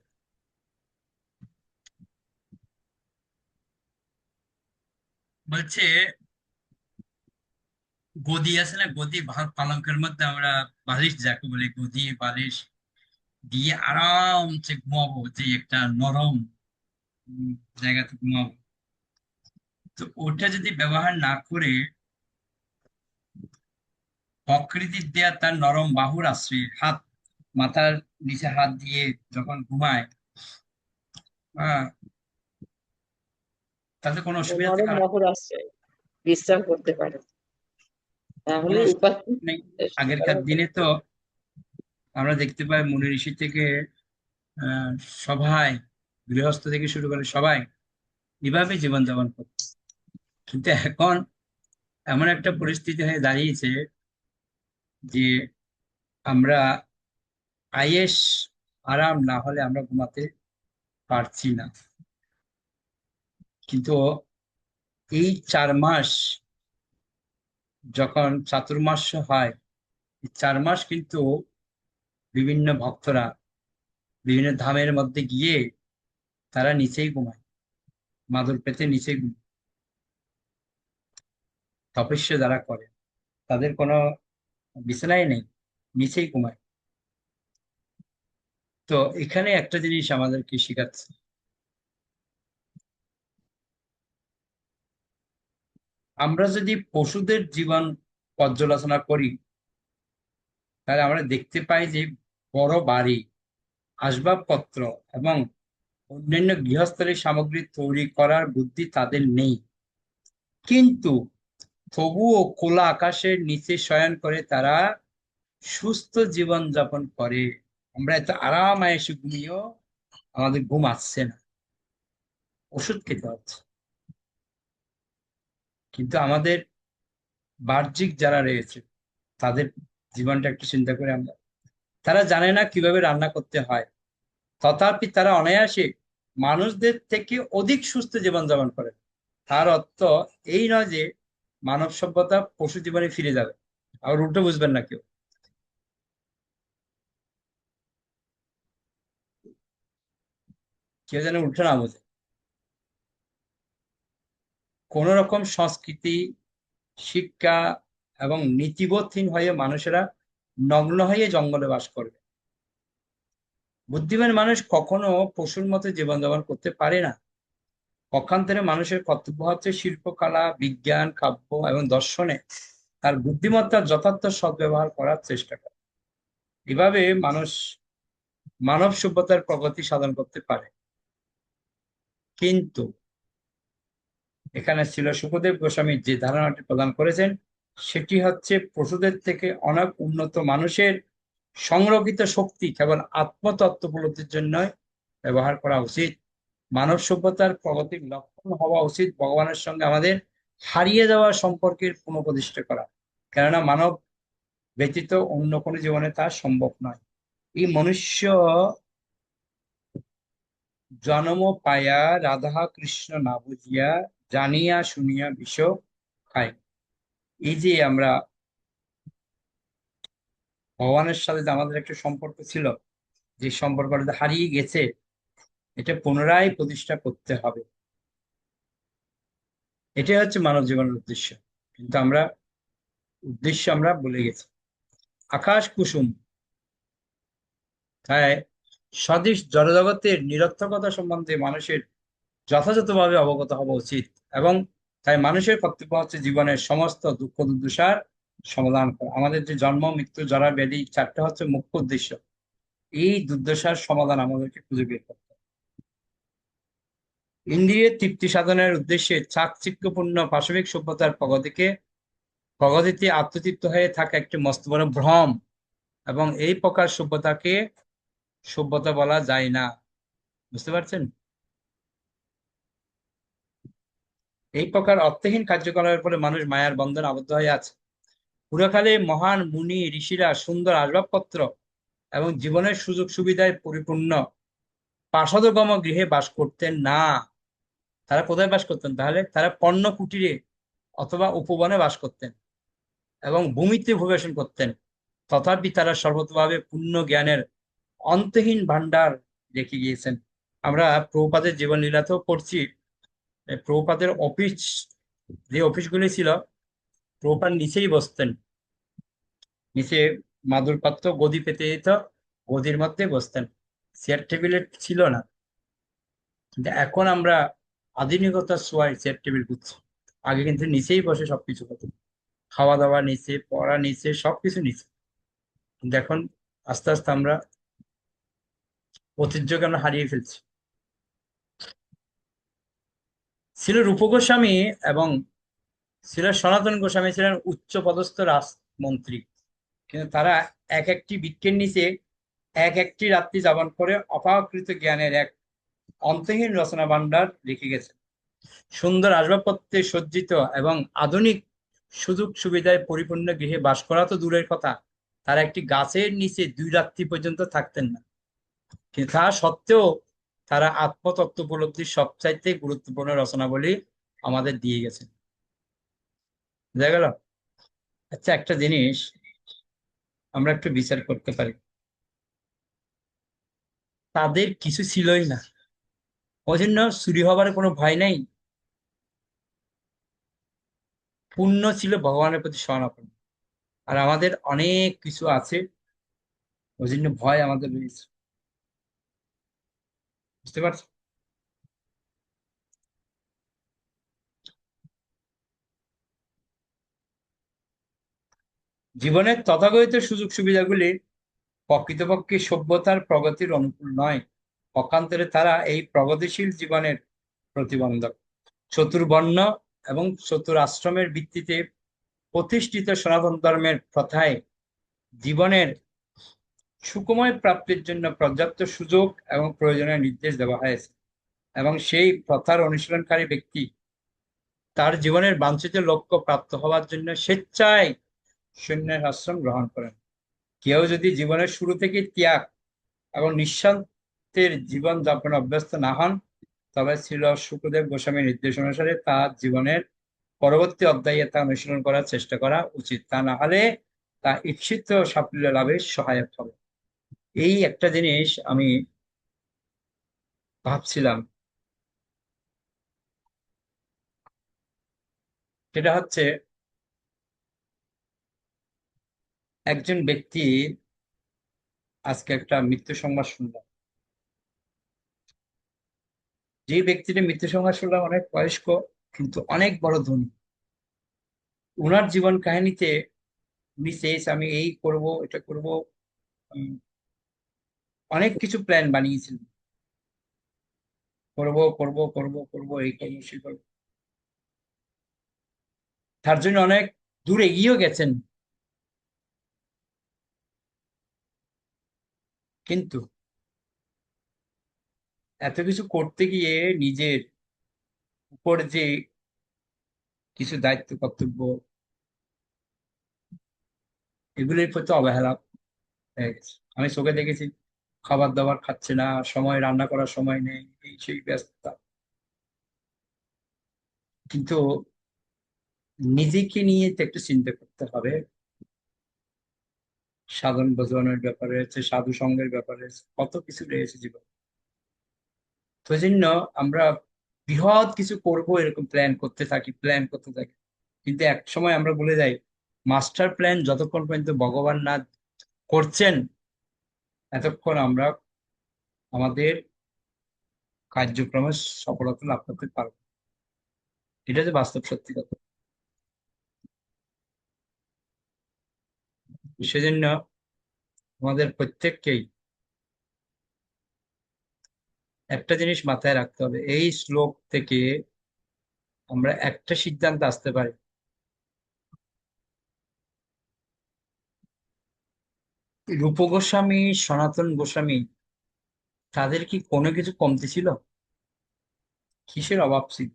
বলছে গদি আছে না, গদি পালঙ্কের মধ্যে আমরা বালিশ যাকে বলি, গদি বালিশ দিয়ে আরামসে ঘুমাবো, যে একটা নরম জায়গাতে ঘুমাবো। তো ওটা যদি ব্যবহার না করে প্রকৃতির দেয়া তার নরম বাহুর আশ্রয়ে হাত, মাথার নিচে হাত দিয়ে যখন ঘুমায়, হ্যাঁ, তাতে কোনো অসুবিধা নরম থাকার বাহুর আশ্রয় বিশ্রাম করতে পারে, তাহলে কোনো উপাদান নেই। আগেরকার দিনে তো আমরা দেখতে পাই মুনি ঋষি থেকে আহ সবাই, গৃহস্থ থেকে শুরু করে সবাই এভাবে জীবনযাপন করত। কিন্তু এখন এমন একটা পরিস্থিতি হয়ে দাঁড়িয়েছে যে আমরা আয়েশ আরাম না হলে আমরা ঘুমাতে পারছি না। কিন্তু এই 4 মাস যখন চাতুর্মাস্য হয়, এই 4 মাস কিন্তু বিভিন্ন ভক্তরা বিভিন্ন ধামের মধ্যে গিয়ে তারা নিচেই ঘুমায়, মাদুর পেতে নিচেই ঘুমায়, তপস্যা যারা করে তাদের কোনো বিছানাই নেই, নিচেই ঘুমায়। তো এখানে একটা জিনিস আমাদেরকে শেখাচ্ছে, আমরা যদি পশুদের জীবন পর্যালোচনা করি তাহলে আমরা দেখতে পাই যে বড় বাড়ি, আসবাবপত্র এবং অন্যান্য গৃহস্থলী সামগ্রী তৈরি করার বুদ্ধি তাদের নেই, কিন্তু তবুও খোলা আকাশের নিচে শয়ন করে তারা সুস্থ জীবন যাপন করে। আমরা এত আরাম আয়েসে ঘুমিয়েও আমাদের ঘুম আসছে না, ওষুধ খেতে হচ্ছে। কিন্তু আমাদের বাহ্যিক যারা রয়েছে তাদের জীবনটা একটু চিন্তা করে আমরা, তারা জানে না কিভাবে রান্না করতে হয়, তথাপি তারা অনায়াসে মানুষদের থেকে অধিক সুস্থ জীবনযাপন করে। তার অর্থ এই নয় যে মানব সভ্যতা পশু জীবনে ফিরে যাবে, আবার উল্টো বুঝবেন না কেউ। কেউ যেন উল্টো না বোঝে। কোন রকম সংস্কৃতি, শিক্ষা এবং নীতিবোধহীন হয়ে মানুষেরা নগ্ন হয়ে জঙ্গলে বাস করবে। বুদ্ধিমান মানুষ কখনো পশুর মতো জীবনযাপন করতে পারে না। পক্ষান্তরে মানুষের কর্তব্য হচ্ছে শিল্পকলা, বিজ্ঞান, কাব্য এবং দর্শনে তার বুদ্ধিমত্তার যথার্থ সদ্ব্যবহার করার চেষ্টা করে। এভাবে মানুষ মানব সভ্যতার প্রগতি সাধন করতে পারে। কিন্তু এখানে ছিল সুখদেব গোস্বামী যে ধারণাটি প্রদান করেছেন সেটি হচ্ছে পশুদের থেকে অনেক উন্নত মানুষের সংরক্ষিত শক্তি কেবল আত্মতত্ত্ব উপলব্ধির জন্য ব্যবহার করা উচিত। মানব সভ্যতার প্রগতির লক্ষণ হওয়া উচিত ভগবানের সঙ্গে আমাদের হারিয়ে যাওয়া সম্পর্কের পুনঃপ্রতিষ্ঠা করা, কেননা মানব ব্যতীত অন্য কোনো জীবনে তা সম্ভব নয়। এই মনুষ্য জন্ম পায়া রাধা কৃষ্ণ না বুঝিয়া, জানিয়া শুনিয়া বিষ খায়। এই যে আমরা ভগবানের সাথে যে আমাদের একটা সম্পর্ক ছিল, যে সম্পর্কটা হারিয়ে গেছে, এটা পুনরায় প্রতিষ্ঠা করতে হবে। এটাই হচ্ছে মানব জীবনের উদ্দেশ্য, কিন্তু আমরা ভুলে গেছি। আকাশ কুসুম, তাই সদৃশ জড়জগতের নিরর্থকতা সম্বন্ধে মানুষের যথাযথভাবে অবগত হওয়া উচিত, এবং তাই মানুষের কর্তব্য হচ্ছে জীবনের সমস্ত দুঃখ দুর্দশার সমাধান করা। আমাদের যে জন্ম মৃত্যু জরা ব্যাধি চারটা হচ্ছে মুখ্য উদ্দেশ্য, এই দুর্দশার সমাধান আমাদেরকে খুঁজে বের করতে হবে। ইন্দ্রিয়ের তৃপ্তি সাধনের উদ্দেশ্যে চাকচিক্যপূর্ণ পাশবিক সভ্যতার প্রগতিতে আত্মতৃপ্ত হয়ে থাকা একটি মস্ত বড় ভ্রম, এবং এই প্রকার সভ্যতাকে সভ্যতা বলা যায় না। বুঝতে পারছেন? এই প্রকার অর্থহীন কার্যকলাপের ফলে মানুষ মায়ার বন্ধনে আবদ্ধ হয়ে আছে। পুরাকালে মহান মুনি ঋষিরা সুন্দর আসবাবপত্র এবং জীবনের সুযোগ সুবিধায় পরিপূর্ণ প্রাসাদগম গৃহে বাস করতেন না। তারা কোথায় বাস করতেন তাহলে? তারা পর্ণ কুটিরে অথবা উপবনে বাস করতেন এবং ভূমিতে ভূবেশন করতেন। তথাপি তারা সর্বতভাবে পূর্ণ জ্ঞানের অন্তহীন ভান্ডার রেখে গিয়েছেন। আমরা প্রভুপাদের জীবন লীলাতেও পড়ছি, প্রভুপাদের যে অফিসগুলি ছিল, প্রভুপাদ নিচেই বসতেন, নিচে মাদুর পাত্র গদি পেতে দিত, গদির মধ্যে বসতেন, চেয়ার টেবিলের ছিল না। কিন্তু এখন আমরা আধুনিকতার ছোঁয়ায় চেয়ার টেবিল করছি, আগে কিন্তু নিচেই বসে সবকিছু হতো, খাওয়া দাওয়া নিচে, পড়া নিচে, সবকিছু নিচে। কিন্তু এখন আস্তে আস্তে আমরা ঐতিহ্যকে আমরা হারিয়ে ফেলছি। ছিল রূপ গোস্বামী এবং ছিল সনাতন গোস্বামী, ছিলেন উচ্চ পদস্থ রাজমন্ত্রী, কিন্তু তারা এক একটি বৃক্ষের নিচে এক একটি রাত্রি যাপন করে অপাকৃত জ্ঞানের এক অন্তহীন রচনা ভাণ্ডার রেখে গেছে। সুন্দর আসবাবপত্রে সজ্জিত এবং আধুনিক সুযোগ সুবিধায় পরিপূর্ণ গৃহে বাস করা তো দূরের কথা, তারা একটি গাছের নিচে 2 রাত্রি পর্যন্ত থাকতেন না। কিন্তু তা সত্ত্বেও তারা আত্মতত্ত্ব উপলব্ধির সবচাইতে গুরুত্বপূর্ণ রচনাবলী আমাদের দিয়ে গেছেন। বুঝা গেল? আচ্ছা, একটা জিনিস আমরা একটু বিচার করতে পারি, তাদের কিছু ছিলই না, ওই জন্য চুরি হবার কোনো ভয় নেই। পূর্ণ ছিল ভগবানের প্রতি শরণাপন্ন, আর আমাদের অনেক কিছু আছে, ওই জন্য ভয় আমাদের রয়েছে। বুঝতে পারছো? জীবনের তথাকথিত সুযোগ সুবিধাগুলি প্রকৃতপক্ষে সভ্যতার প্রগতির অনুকূল নয়, পক্ষান্তরে তারা এই প্রগতিশীল জীবনের প্রতিবন্ধক। চতুর্বর্ণ এবং চতুরাশ্রমের ভিত্তিতে প্রতিষ্ঠিত সনাতন ধর্মের প্রথায় জীবনের সুখময় প্রাপ্তির জন্য পর্যাপ্ত সুযোগ এবং প্রয়োজনীয় নির্দেশ দেওয়া হয়েছে, এবং সেই প্রথার অনুশীলনকারী ব্যক্তি তার জীবনের বাঞ্ছিত লক্ষ্য প্রাপ্ত হওয়ার জন্য স্বেচ্ছায় সন্ন্যাস আশ্রম গ্রহণ করেন। কেউ যদি জীবনের শুরু থেকে ত্যাগ এবং নিঃস্বার্থের জীবন যাপনে অভ্যস্ত না হন, তবে ছিল শুকদেব গোস্বামীর নির্দেশ অনুসারে তার জীবনের পরবর্তী অধ্যায়ে তা অনুশীলন করার চেষ্টা করা উচিত। তা না হলে তা ঈপ্সিত সাফল্য লাভে সহায়ক হবে। এই একটা জিনিস আমি ভাবছিলাম, সেটা হচ্ছে একজন ব্যক্তি, আজকে একটা মৃত্যু সংবাদ শুনলাম, যে ব্যক্তিটা মৃত্যু সংবাদ শুনলাম অনেক বয়স্ক কিন্তু অনেক বড় ধনী। ওনার জীবন কাহিনীতে উনি চেয়েছে আমি এই করব, এটা করব, উম, অনেক কিছু প্ল্যান বানিয়েছিলেন, করব করব করব করব, এই করবো সেই করবো, তার জন্য অনেক দূর এগিয়েও গেছেন। কিন্তু এত কিছু করতে গিয়ে নিজের উপর যে কিছু দায়িত্ব কর্তব্য, এগুলির প্রতি অবহেলা হয়ে গেছে। আমি চোখে দেখেছি, খাবার দাবার খাচ্ছে না, সময় রান্না করার সময় নেই, এই সেই ব্যস্ততা। কিন্তু নিজেকে নিয়ে তো একটু চিন্তা করতে হবে। সাধন ভজনের ব্যাপারে রয়েছে, সাধু সঙ্গের ব্যাপারে রয়েছে, কত কিছু রয়েছে জীবন। তো এই জন্য আমরা বৃহৎ কিছু করব এরকম প্ল্যান করতে থাকি, প্ল্যান করতে থাকি, কিন্তু এক সময় আমরা বলে যাই মাস্টার প্ল্যান যতক্ষণ পর্যন্ত ভগবান না করছেন, এতক্ষণ আমরা আমাদের কার্যক্রমে সফলতা লাভ করতে পারবো। এটা যে বাস্তব সত্যি কথা। সেজন্য আমাদের প্রত্যেককেই একটা জিনিস মাথায় রাখতে হবে, এই শ্লোক থেকে আমরা একটা সিদ্ধান্ত আসতে পারি, রূপ গোস্বামী, সনাতন গোস্বামী, তাদের কি কোনো কিছু কমতি ছিল? কিসের অভাব ছিল?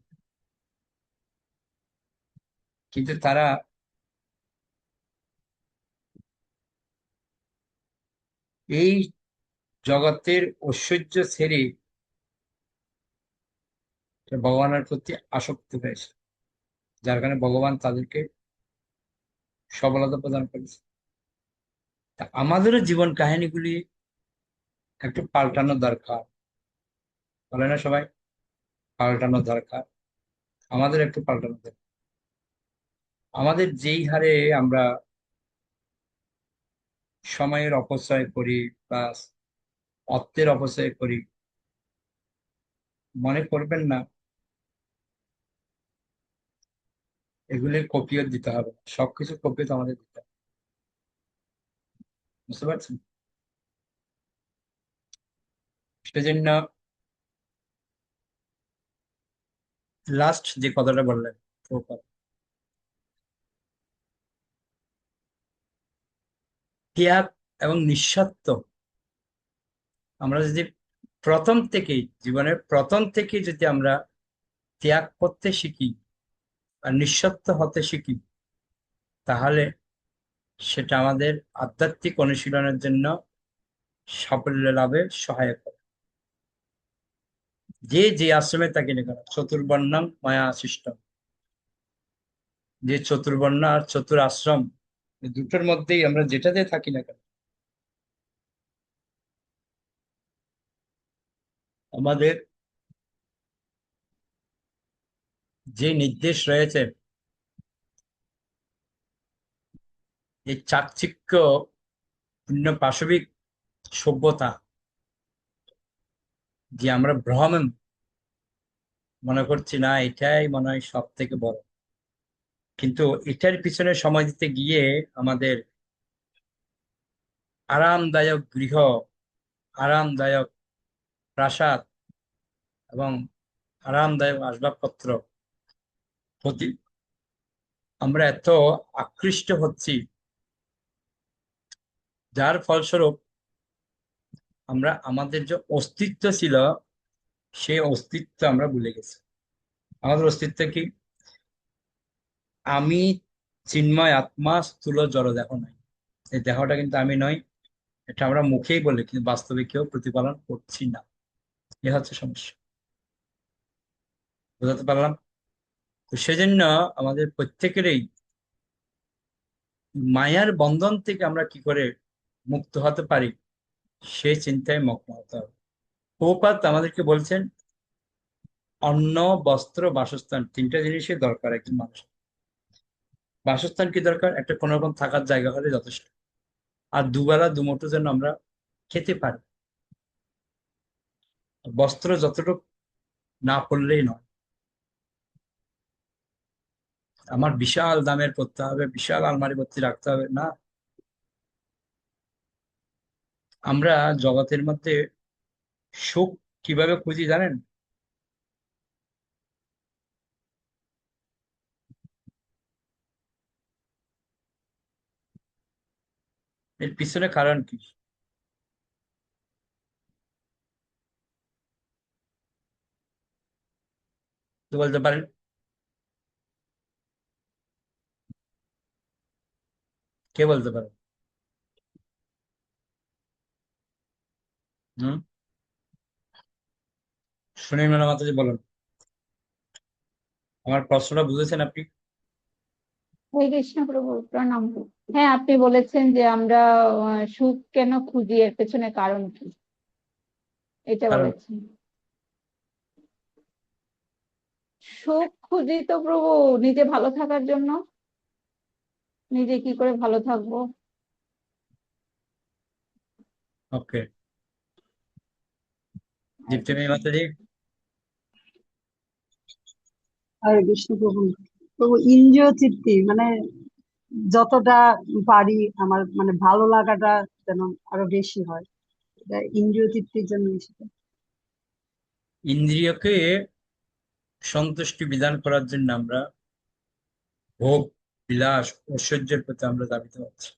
কিন্তু তারা এই জগতের ঐশ্বর্য ছেড়ে ভগবানের প্রতি আসক্ত হয়েছে, যার কারণে ভগবান তাদেরকে সফলতা প্রদান করেছে। তা আমাদেরও জীবন কাহিনীগুলি একটু পাল্টানো দরকার, বলে না সবাই? পাল্টানো দরকার, আমাদের একটু পাল্টানো দরকার। আমাদের যেই হারে আমরা সময়ের অপচয় করি বা অর্থের অপচয় করি, মনে করবেন না এগুলির কপিও দিতে হবে না। সবকিছু কপি তো আমাদের দিতে হবে, বুঝতে পারছেন? সেজন্য লাস্ট যে কথাটা বললেন, প্রপাত, ত্যাগ এবং নিঃস্বার্থ, আমরা যদি প্রথম থেকেই, জীবনের প্রথম থেকে যদি আমরা ত্যাগ করতে শিখি আর নিঃস্বার্থ হতে শিখি, তাহলে সেটা আমাদের আধ্যাত্মিক অনুশীলনের জন্য সাফল্য লাভে সহায়ক হবে। যে যে আশ্রমে থাকি না কেন, চতুর্বর্ণম মায়া সৃষ্টম, যে চতুর্বর্ণ আর চতুর আশ্রম, এই দুটোর মধ্যেই আমরা যেটাতে থাকি না কেন, আমাদের যে নির্দেশ রয়েছে, এই চাকচিক্য পূর্ণ পাশবিক সভ্যতা, যে আমরা ভ্রম মনে করছি না এটাই মনে হয় সব থেকে বড়, কিন্তু এটার পিছনে সময় দিতে গিয়ে আমাদের আরামদায়ক গৃহ, আরামদায়ক প্রাসাদ এবং আরামদায়ক আসবাবপত্র প্রতি আমরা এত আকৃষ্ট হচ্ছি, যার ফলস্বরূপ আমরা আমাদের যে অস্তিত্ব ছিল, সেই অস্তিত্ব আমরা ভুলে গেছি। আমাদের অস্তিত্ব কি? আমি চিন্ময় আত্মা, স্থূল জড় দেহ নাই। এই দেহটা কিন্তু আমি নই, এটা আমরা মুখেই বলি, কিন্তু বাস্তবে কেউ প্রতিপালন করছি না। এ হচ্ছে সমস্যা। বুঝাতে পারলাম? তো সেজন্য আমাদের প্রত্যেকেরই মায়ার বন্ধন থেকে আমরা কি করে মুক্ত হতে পারি, সেই চিন্তায় মগ্ন হতে হবে। প্রভুপাদ আমাদেরকে বলছেন অন্ন, বস্ত্র, বাসস্থান, তিনটা জিনিসই দরকার একজন মানুষ। বাসস্থান কি দরকার? একটা কোনো রকম থাকার জায়গা হলে যথেষ্ট। আর দুবেলা দুমুঠো যেন আমরা খেতে পারি। বস্ত্র যতটুকু না পড়লেই নয়, আমার বিশাল দামের পড়তে হবে, বিশাল আলমারি ভর্তি রাখতে হবে না। আমরা জগতের মধ্যে সুখ কিভাবে খুঁজি জানেন? এর পিছনে কারণ কি? তো বলতে পারেন, কে বলতে পারেন? হুম, সুনীল ম্যাডাম মাতাজি বলুন। আমার প্রশ্নটা বুঝেছেন আপনি? হরে কৃষ্ণ প্রভু, প্রণাম। হ্যাঁ, আপনি বলেছেন যে আমরা সুখ কেন খুঁজি, এর পেছনে কারণ কি, এটা কারণ বলেছেন। সুখ খুঁজি তো প্রভু নিজে ভালো থাকার জন্য, নিজে কি করে ভালো থাকবো। ওকে, আর দীপ্তি কিছু না। মাতাজি। হরে কৃষ্ণ প্রভু। প্রভু, ইন্দ্রিয় তৃপ্তি মানে যতটা পারি আমার মানে ভালো লাগাটা যেন আরো বেশি হয়, এটা ইন্দ্রিয় তৃপ্তির জন্য সেটা। ইন্দ্রিয়কে সন্তুষ্টি বিধান করার জন্য আমরা ভোগ, বিলাস, ঐশ্বর্যের প্রতি আমরা ধাবিত হচ্ছি।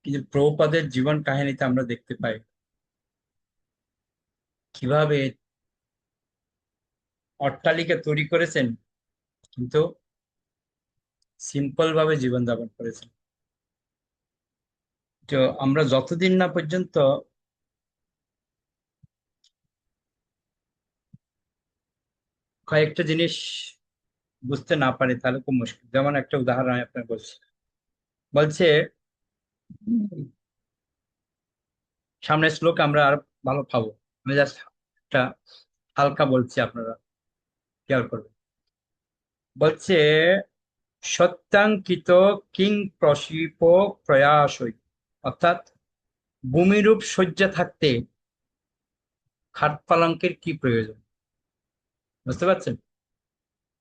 কিন্তু প্রভুপাদের জীবন কাহিনীতে আমরা দেখতে পাই কিভাবে অট্টালিকা তৈরি করেছেন, কিন্তু সিম্পল ভাবে জীবনযাপন করেছেন। তো আমরা যতদিন না পর্যন্ত কয়েকটা জিনিস বুঝতে না পারি তাহলে খুব মুশকিল। যেমন একটা উদাহরণ আমি আপনাকে বলছি। বলছে, সামনের শ্লোক আমরা আর ভালো পাবো, আমি জাস্ট একটা হালকা বলছি, আপনারা খেয়াল করবেন। বলছে, সত্যাঙ্কিত কিং প্রসীপ প্রয়াসই, অর্থাৎ ভূমিরূপ শয্যা থাকতে খাট পালঙ্কের কি প্রয়োজন। বুঝতে পারছেন?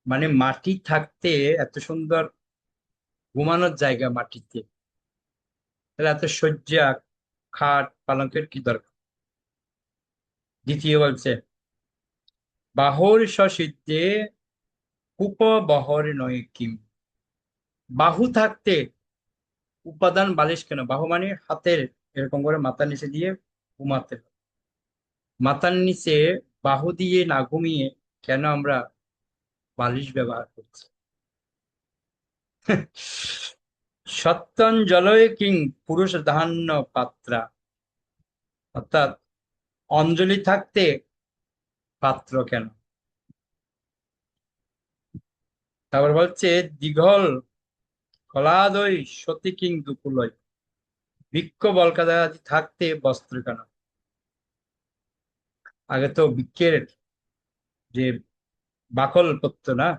মানে মাটি থাকতে, এত সুন্দর ঘুমানোর জায়গা মাটিতে, তাহলে এত শয্যা, খাট পালঙ্কের কি দরকার। দ্বিতীয় বলছে, বাহুর সসিদ্ধে উপবহর নয় কিম, বাহু থাকতে উপাদান বালিশ কেন। বাহু মানে হাতের, এরকম করে মাথার নিচে দিয়ে ঘুমাতে হয়। মাথার নিচে বাহু দিয়ে না ঘুমিয়ে কেন আমরা বালিশ ব্যবহার করছি। সত্যঞ্জলয় কিং পুরুষ ধান্য পাত্রা, অর্থাৎ অঞ্জলি থাকতে পাত্র কেন। তারপর বলছে, দীঘল কলাদয় সতী কিং দুকুলয়, বৃক্ষ বলকাদা থাকতে বস্ত্র কেন। আগে তো বৃক্ষের যে বাকল পড়তো না।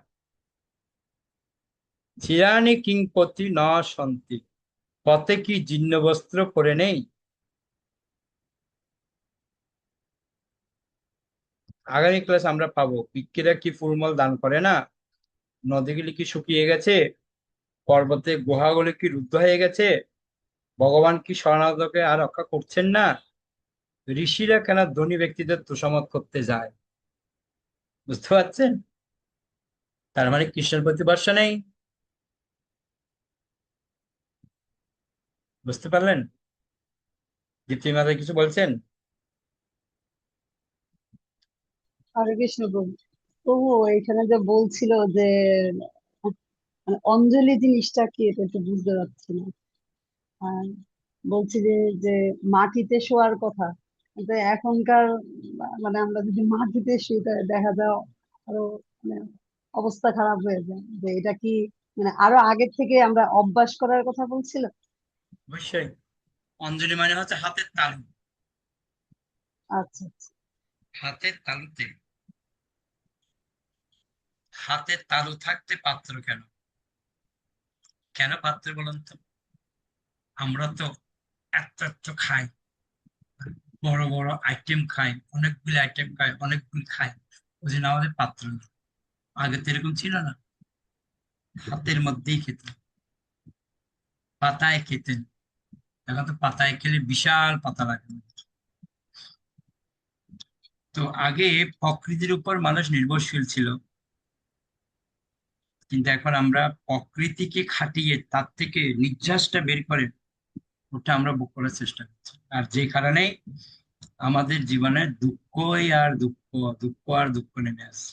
চিরানি কিংপতি ন সন্তি, পথে কি জীর্ণ বস্ত্র পরে নেই। আগামী ক্লাস আমরা পাবো বৃক্ষেরা কি ফুলমল দান করে না, নদীগুলি কি শুকিয়ে গেছে, পর্বতে গুহাগুলি কি রুদ্ধ হয়ে গেছে, ভগবান কি শরণাগতকে আর রক্ষা করছেন না, ঋষিরা কেন ধনী ব্যক্তিদের তোষামত করতে যায়। বুঝতে পারছেন? তার মানে কৃষ্ণের প্রতি ভরসা নেই। বুঝতে পারলেন? দীপ্তি মাতা কিছু বলছেন? হরে কৃষ্ণ প্রভু। প্রভু, এখানে যে বলছিল যে মানে অঞ্জলি জিনিসটা কি, এটা একটু বুঝতে পারছি না। আর বলছি যে যে মাটিতে শোয়ার কথা, কিন্তু এখনকার মানে আমরা যদি মাটিতে শুই তাহলে দেখা যায় আরো মানে অবস্থা খারাপ হয়ে যায়। যে এটা কি মানে আরো আগের থেকে আমরা অভ্যাস করার কথা বলছিল? অবশ্যই। অঞ্জলি মানে হচ্ছে হাতের তালু। আচ্ছা আচ্ছা। হাতের তালুতে, হাতের তালু থাকতে পাত্র কেন। কেন পাত্র বলুন তো? আমরা তো এত এত খাই, বড় বড় আইটেম খাই, অনেকগুলি আইটেম খাই, অনেকগুলি খাই, ওই জন্য আমাদের পাত্র নেই। আগে তো এরকম ছিল না, হাতের মধ্যেই খেতেন, পাতায় খেতেন। এখন তো পাতায় খেলে বিশাল পাতা লাগে। তো আগে প্রকৃতির উপর মানুষ নির্ভরশীল ছিল, কিন্তু এখন আমরা প্রকৃতিকে খাটিয়ে তার থেকে নির্যাসটা বের করে ওটা আমরা ভোগ করার চেষ্টা করছি। আর যে কারণে আমাদের জীবনে দুঃখই আর দুঃখ, দুঃখ আর দুঃখ নেমে আসে।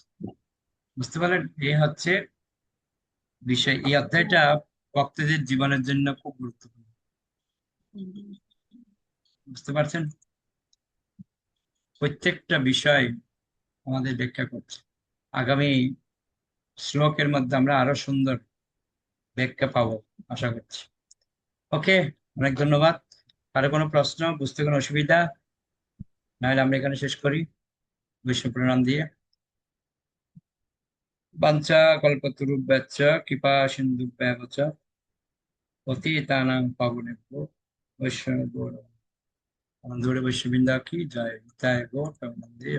বুঝতে পারলেন? এই হচ্ছে বিষয়। এই অধ্যায়টা ভক্তদের জীবনের জন্য খুব গুরুত্বপূর্ণ। বুঝতে পারছেন? প্রত্যেকটা বিষয় আমাদের ব্যাখ্যা করছে। আগামী শ্লোকের মধ্যে আমরা আরো সুন্দর ব্যাখ্যা পাবো আশা করছি। ওকে, অনেক ধন্যবাদ। আরো কোনো প্রশ্ন, বুঝতে কোনো অসুবিধা? নাহলে আমরা এখানে শেষ করি বৈষ্ণব প্রণাম দিয়ে। বাঞ্ছা কল্পতরুভ্যশ্চ কৃপা সিন্ধুভ্যেব চ পতিতানাং পাবনেভ্যো বৈষ্ণব বৈষ্ণববৃন্দা কি জয়। নিতাই গৌর প্রেমানন্দে।